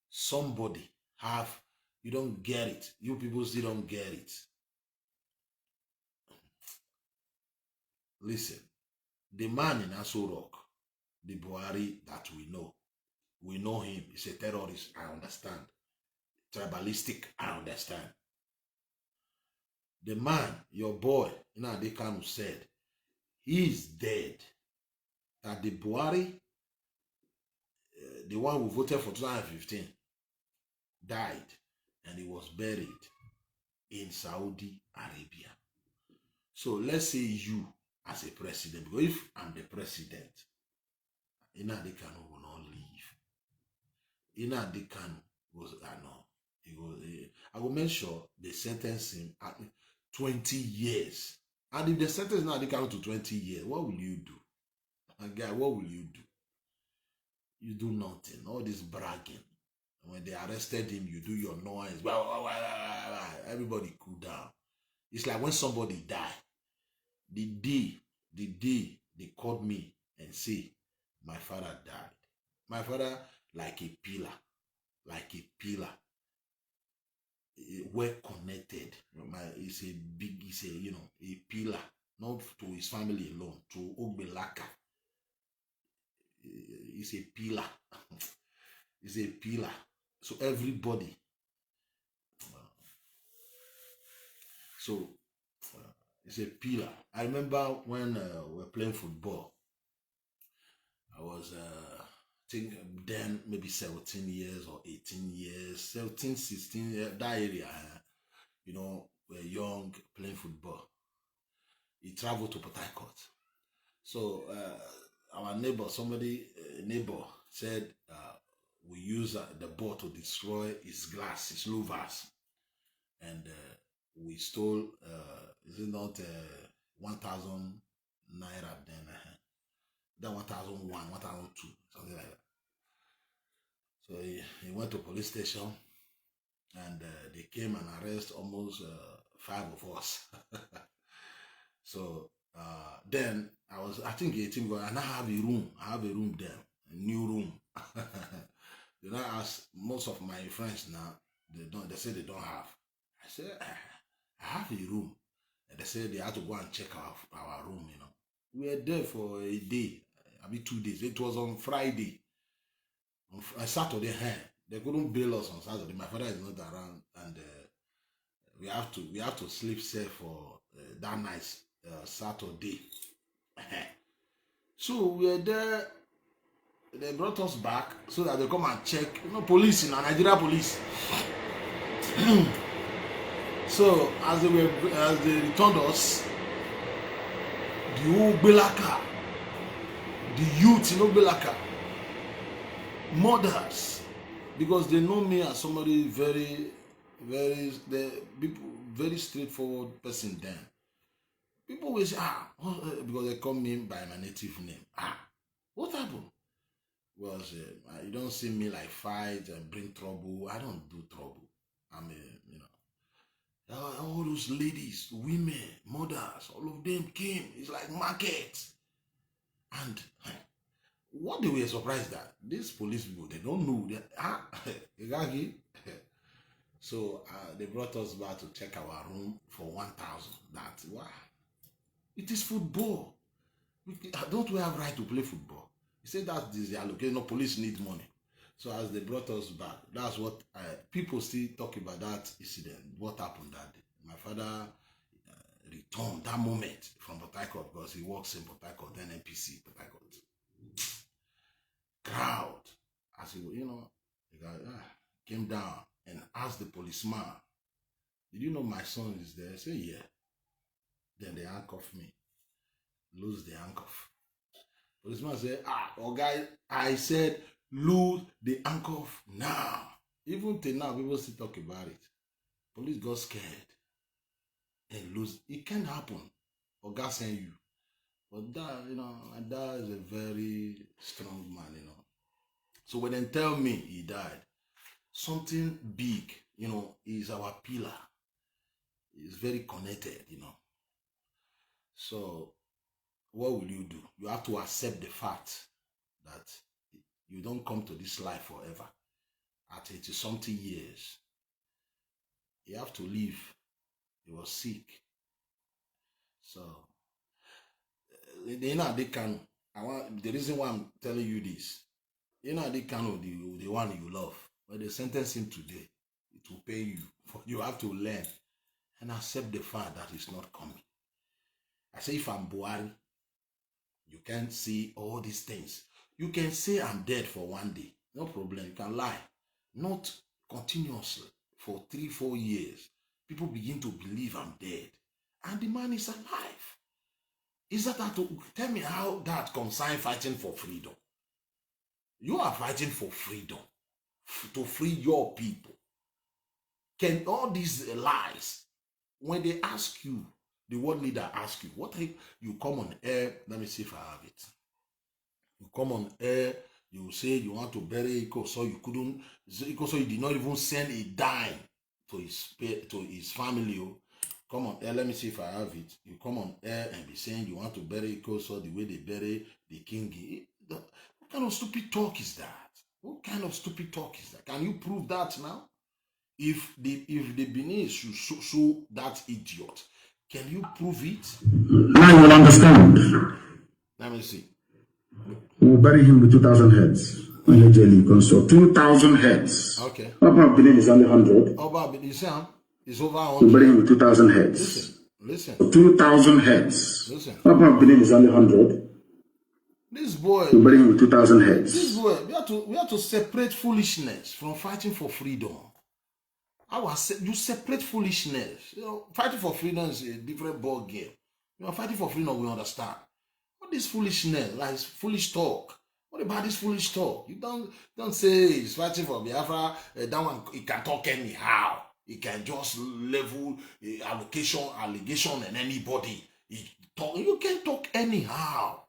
somebody you don't get it. You people still don't get it. Listen, the man in Aso Rock, the Buhari that we know him. He's a terrorist. I understand. Tribalistic. I understand. The man, your boy, Adekanu said, he is dead. That the Buhari, the one who voted for 2015, died and he was buried in Saudi Arabia. So let's say you as a president, because if I'm the president, Adekanu will not leave. Adekanu was, I will make sure they sentence him at 20 years. And if they sentence Adekanu to 20 years, what will you do? Guy, what will you do? You do nothing. All this bragging. When they arrested him, you do your noise. Everybody cool down. It's like when somebody die. The day they called me and say, my father died. My father, like a pillar. Well connected. It's a pillar. Not to his family alone, to Ogbelaka. It's a pillar. It's a pillar. So everybody. It's a pillar. I remember when we were playing football. I was, I think then maybe 17 years or 18 years, 17, 16 years, that area. We're young playing football. He traveled to Port Harcourt. So our neighbor said we use the ball to destroy his glass, his louvers, and we stole. Is it not 1,000 naira then? Then 1,001, 1,002, something like that. So he went to police station, and they came and arrested almost 5 of us. So then I think 18, and I have a room. I have a room there, a new room. Then I asked most of my friends now, they say they don't have. I said, I have a room. And they said they had to go and check our room, We were there for a day, 2 days. It was on Friday. On Saturday, they couldn't bail us on Saturday. My father is not around, and we have to sleep safe for that night, Saturday. So we were there. They brought us back so that they come and check. Police, Nigeria police. So as they returned us, the Ogbelaka, the youth in Ogbelaka, mothers, because they know me as somebody very straightforward person. Then people will say, because they call me by my native name. What happened? Well, you don't see me like fight and bring trouble. I don't do trouble. I mean, all those ladies, women, mothers, all of them came. It's like market. And what they were surprised that these police people, they don't know that. So they brought us back to check our room for 1,000. That wow, it is football. Don't we have right to play football? He said that is the allocation. No, police need money. So as they brought us back, that's what people still talk about that incident. What happened that day? My father returned that moment from Port Harcourt because he works in Port Harcourt, then NPC Port Harcourt. Crowd, as he, the guy came down and asked the policeman, "Did you know my son is there?" I said, "Yeah." Then they handcuffed me. Lose the handcuff. Policeman said, guy, I said, lose the handcuff now. Even till now, people still talk about it. Police got scared and lose. It can't happen. Or God send you. But that, my dad is a very strong man, So when they tell me he died, something big, is our pillar. It's very connected, So what will you do? You have to accept the fact that you don't come to this life forever. At 80-something years, you have to leave. You were sick. So, they can. The reason why I'm telling you this, they can the one you love. When they sentence him today, it will pay you. You have to learn and accept the fact that it's not coming. I say if I'm Buhari, you can't see all these things. You can say I'm dead for one day. No problem. You can lie. Not continuously for 3-4 years. People begin to believe I'm dead. And the man is alive. Is that tell me how that concerns fighting for freedom? You are fighting for freedom. To free your people. Can all these lies, when they ask you, the world leader asks you, what if you come on air? Let me see if I have it. You come on air, you say you want to bury Iko, so you couldn't, so you did not even send a dime to his family. Come on air, let me see if I have it. You come on air and be saying you want to bury Iko, so the way they bury the king. What kind of stupid talk is that? What kind of stupid talk is that? Can you prove that now? If the Benin should show that idiot, can you prove it?
Now you will understand.
Let me see.
We'll bury him with 2,000 heads. Allegedly, consort 2,000 heads.
Okay.
Oba Benin is only 100.
Oba Benin is over 100.
We'll bury him with 2,000 heads.
Listen.
2,000 heads.
Listen.
Oba Benin is only 100.
This boy.
We'll bury him with 2,000 heads.
This boy, we have to separate foolishness from fighting for freedom. You separate foolishness. Fighting for freedom is a different ball game. Fighting for freedom, we understand. What is foolishness? Like foolish talk. What about this foolish talk? You don't say he's fighting for Biafra. That one, he can talk anyhow. He can just level allegation and anybody. You can talk anyhow.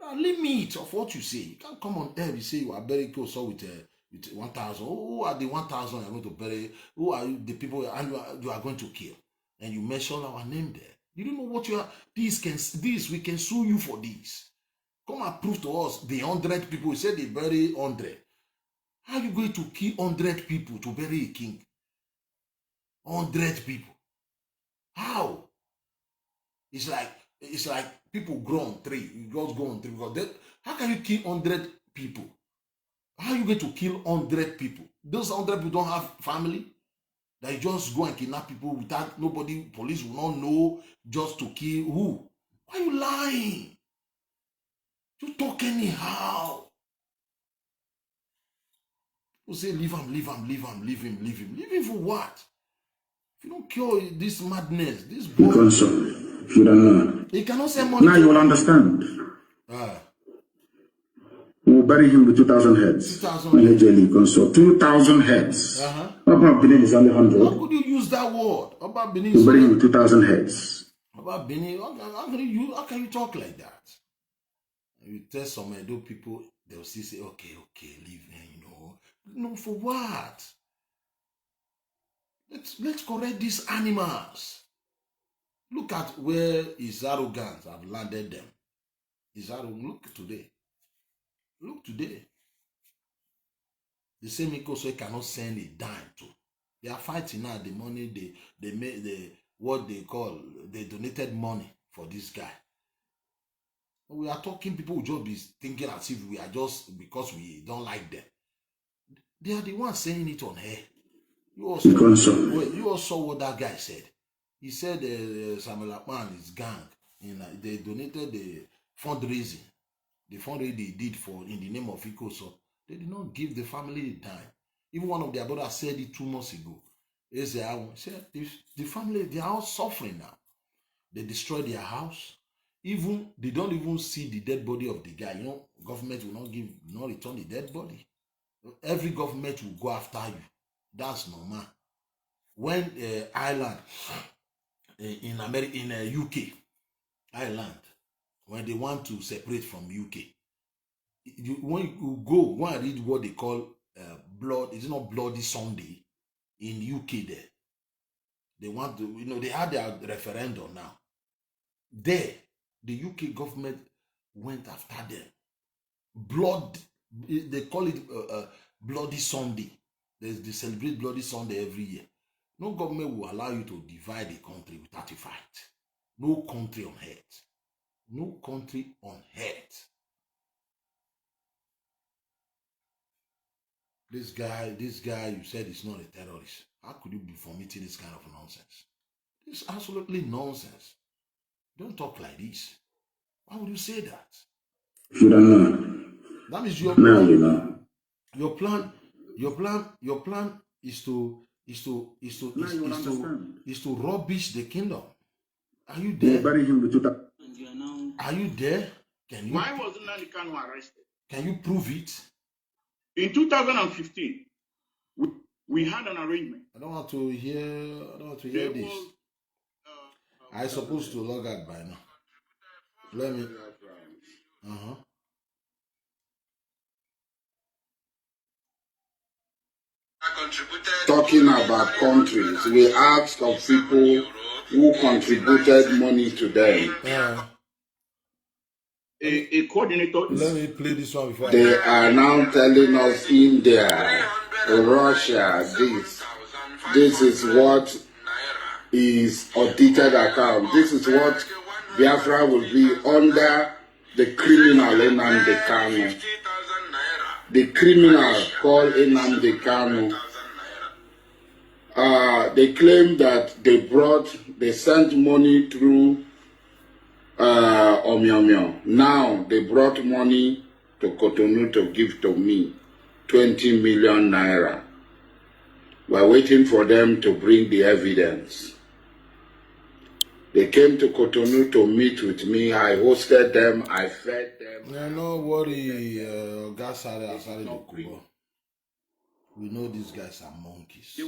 There are limits of what you say. You can't come on air and say you are very close with 1,000. Who are the 1,000 you're going to bury? Who are the people you are going to kill? And you mention our name there. You don't know what you are. This we can sue you for this. Come and prove to us the 100 people. You said they bury 100. How are you going to kill 100 people to bury a king? 100 people. How? It's like people grow on tree. You just go on tree. How can you kill 100 people? How are you going to kill 100 people? Those 100 people don't have family. They just go and kidnap people without nobody, police will not know, just to kill who? Why are you lying? You talk anyhow. People say, leave him. Leave him for what? If you don't cure this madness, this boy.
If you don't know.
He cannot send money.
Now you will understand. We'll bury him with 2,000 heads. 2,000 allegedly, consort 2,000 heads. Oba Benin is only 100.
How could you use that word? Oba Benin.
We'll bury him with 2,000 heads.
Oba Benin. How can you talk like that? You tell some Edo people, they'll still say, okay, leave him. No, for what? Let's correct these animals. Look at where his arrogance have landed them. His arrogance. Look today. Look today. The same Ikoso cannot send a dime to. They are fighting now. The money they made, what they call, they donated money for this guy. We are talking, people will just be thinking as if we are just because we don't like them. They are the ones saying it on air. You also saw what that guy said. He said Samuel Akpan, his gang, they donated the fundraising. The fundraising they did for in the name of Ikoso. They did not give the family the time. Even one of their brothers said it 2 months ago. He said the family, they are all suffering now. They destroyed their house. Even they don't even see the dead body of the guy. You know, government will not return the dead body. Every government will go after you. That's normal. When Ireland in America, in UK, Ireland, when they want to separate from UK, when you go and read what they call blood, is it not Bloody Sunday in UK there? They want to, you know, they had their referendum now. There, the UK government went after them. Blood, they call it Bloody Sunday. They celebrate Bloody Sunday every year. No government will allow you to divide the country without a fight. No country on earth. No country on earth. This guy, you said is not a terrorist. How could you be vomiting this kind of nonsense? This is absolutely nonsense. Don't talk like this. Why would you say that?
You don't know.
That means your
Now
plan.
you know.
Your plan is to rubbish the kingdom. Are you there?
Bury him with
Are you there?
Why wasn't Nnamdi Kanu arrested?
Can you prove it?
In 2015, we had an arrangement.
I don't want to hear this. I'm supposed to log out by now. Let me.
Talking about countries, we asked of people who contributed money to them.
A coordinator.
Let me play this one before.
They are now telling us India, Russia, this is what is audited account. This is what Biafra will be under the criminal Nnamdi Kanu. The criminal called Nnamdi Kanu. They claim that they sent money through Omiomio. Now they brought money to Cotonou to give to me, 20 million naira. We're waiting for them to bring the evidence. They came to Cotonou to meet with me. I hosted them. I fed them.
No worry, we know these guys are monkeys.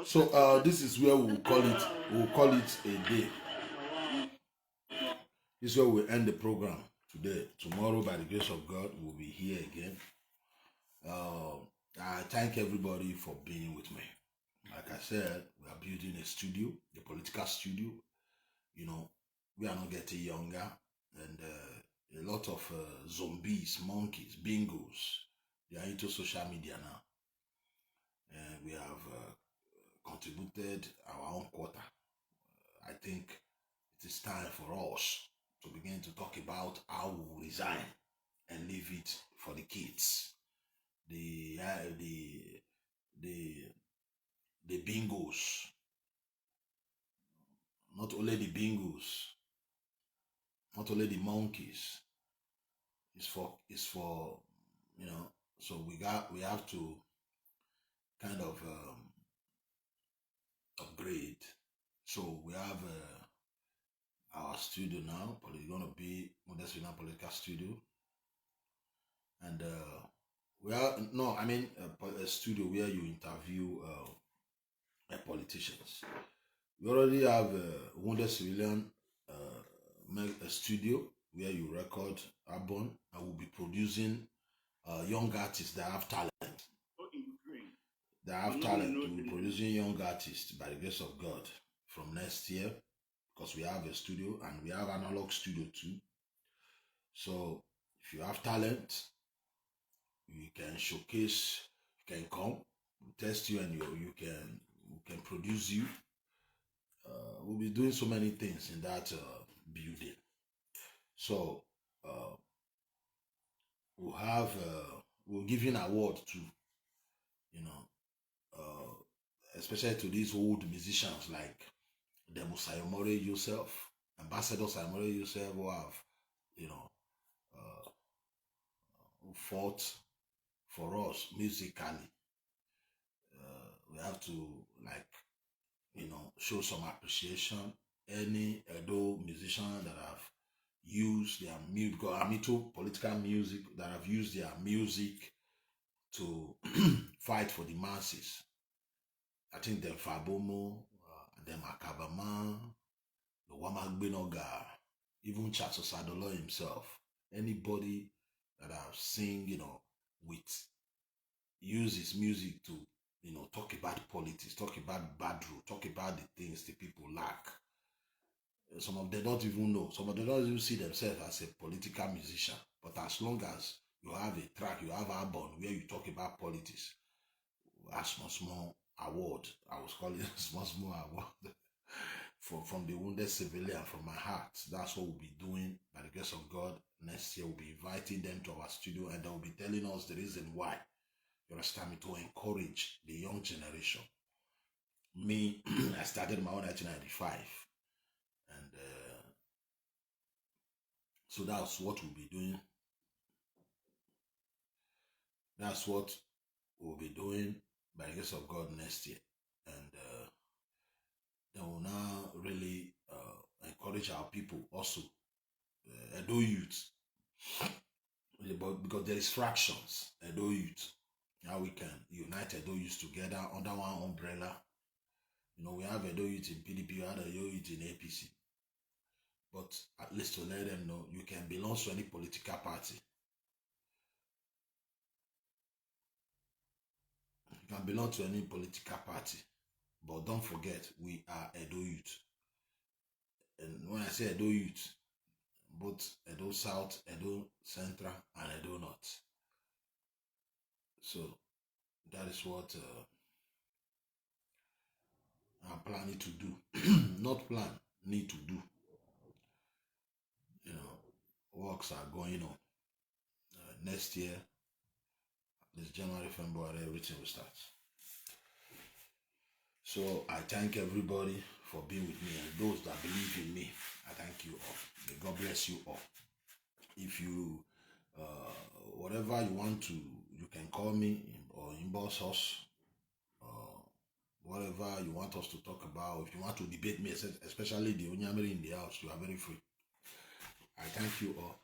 So this is where we'll call it a day. This is where we'll end the program today. Tomorrow, by the grace of God, we'll be here again. I thank everybody for being with me. Like I said, we are building a studio, a political studio. You know, we are not getting younger, and a lot of zombies, monkeys, bingos, they are into social media now. And we have contributed our own quota. I think it is time for us to begin to talk about how we will resign and leave it for the kids. The bingos. Not only the bingos, not only the monkeys. It's for you know, so we have to kind of upgrade. So we have our studio now, but it's gonna be Midwestern political studio, and a studio where you interview politicians. We already have a Wounded Civilian a studio where you record album, and we'll be producing young artists that have talent. They have talent to be producing young artists by the grace of God from next year, because we have a studio and we have analog studio too. So if you have talent, you can showcase, you can come, we'll test you, and we can produce you. We'll be doing so many things in that building. So we'll give you an award too, especially to these old musicians like Demo Sayomore yourself, Ambassador Sayomore yourself, who have, who fought for us musically. We have to, show some appreciation. Any Edo musician that have used their music, because I'm into political music, that have used their music to fight for the masses. I think them Fabomo, them Akabama, the Wamagbenoga, even Chaso Sadolo himself, anybody that have sing, with use his music to, talk about politics, talk about bad rule, talk about the things the people lack. Some of them don't even know. Some of them don't even see themselves as a political musician. But as long as you have a track, you have an album where you talk about politics, a small award. I was calling it a small award from the wounded civilian, from my heart. That's what we'll be doing by the grace of God. Next year, we'll be inviting them to our studio, and they'll be telling us the reason why. You understand me? To encourage the young generation. Me, I started my own 1995. And so that's what we'll be doing. That's what we'll be doing by the grace of God next year. And then we'll now really encourage our people also, Edo youth, because there is fractions, Edo youth. Now we can unite Edo youth together under one umbrella. We have Edo youth in PDP, we have Edo youth in APC. But at least to let them know, you can belong to any political party. You can belong to any political party. But don't forget, we are Edo youth. And when I say Edo youth, both Edo South, Edo Central, and Edo North. So that is what I'm planning to do. Not plan, need to do. Works are going on. Next year, this January, February, everything will start. So I thank everybody for being with me, and those that believe in me, I thank you all. May God bless you all. If you, whatever you want to, you can call me or inbox us. Whatever you want us to talk about, if you want to debate me, especially the Onyamere in the house, you are very free. I thank you all.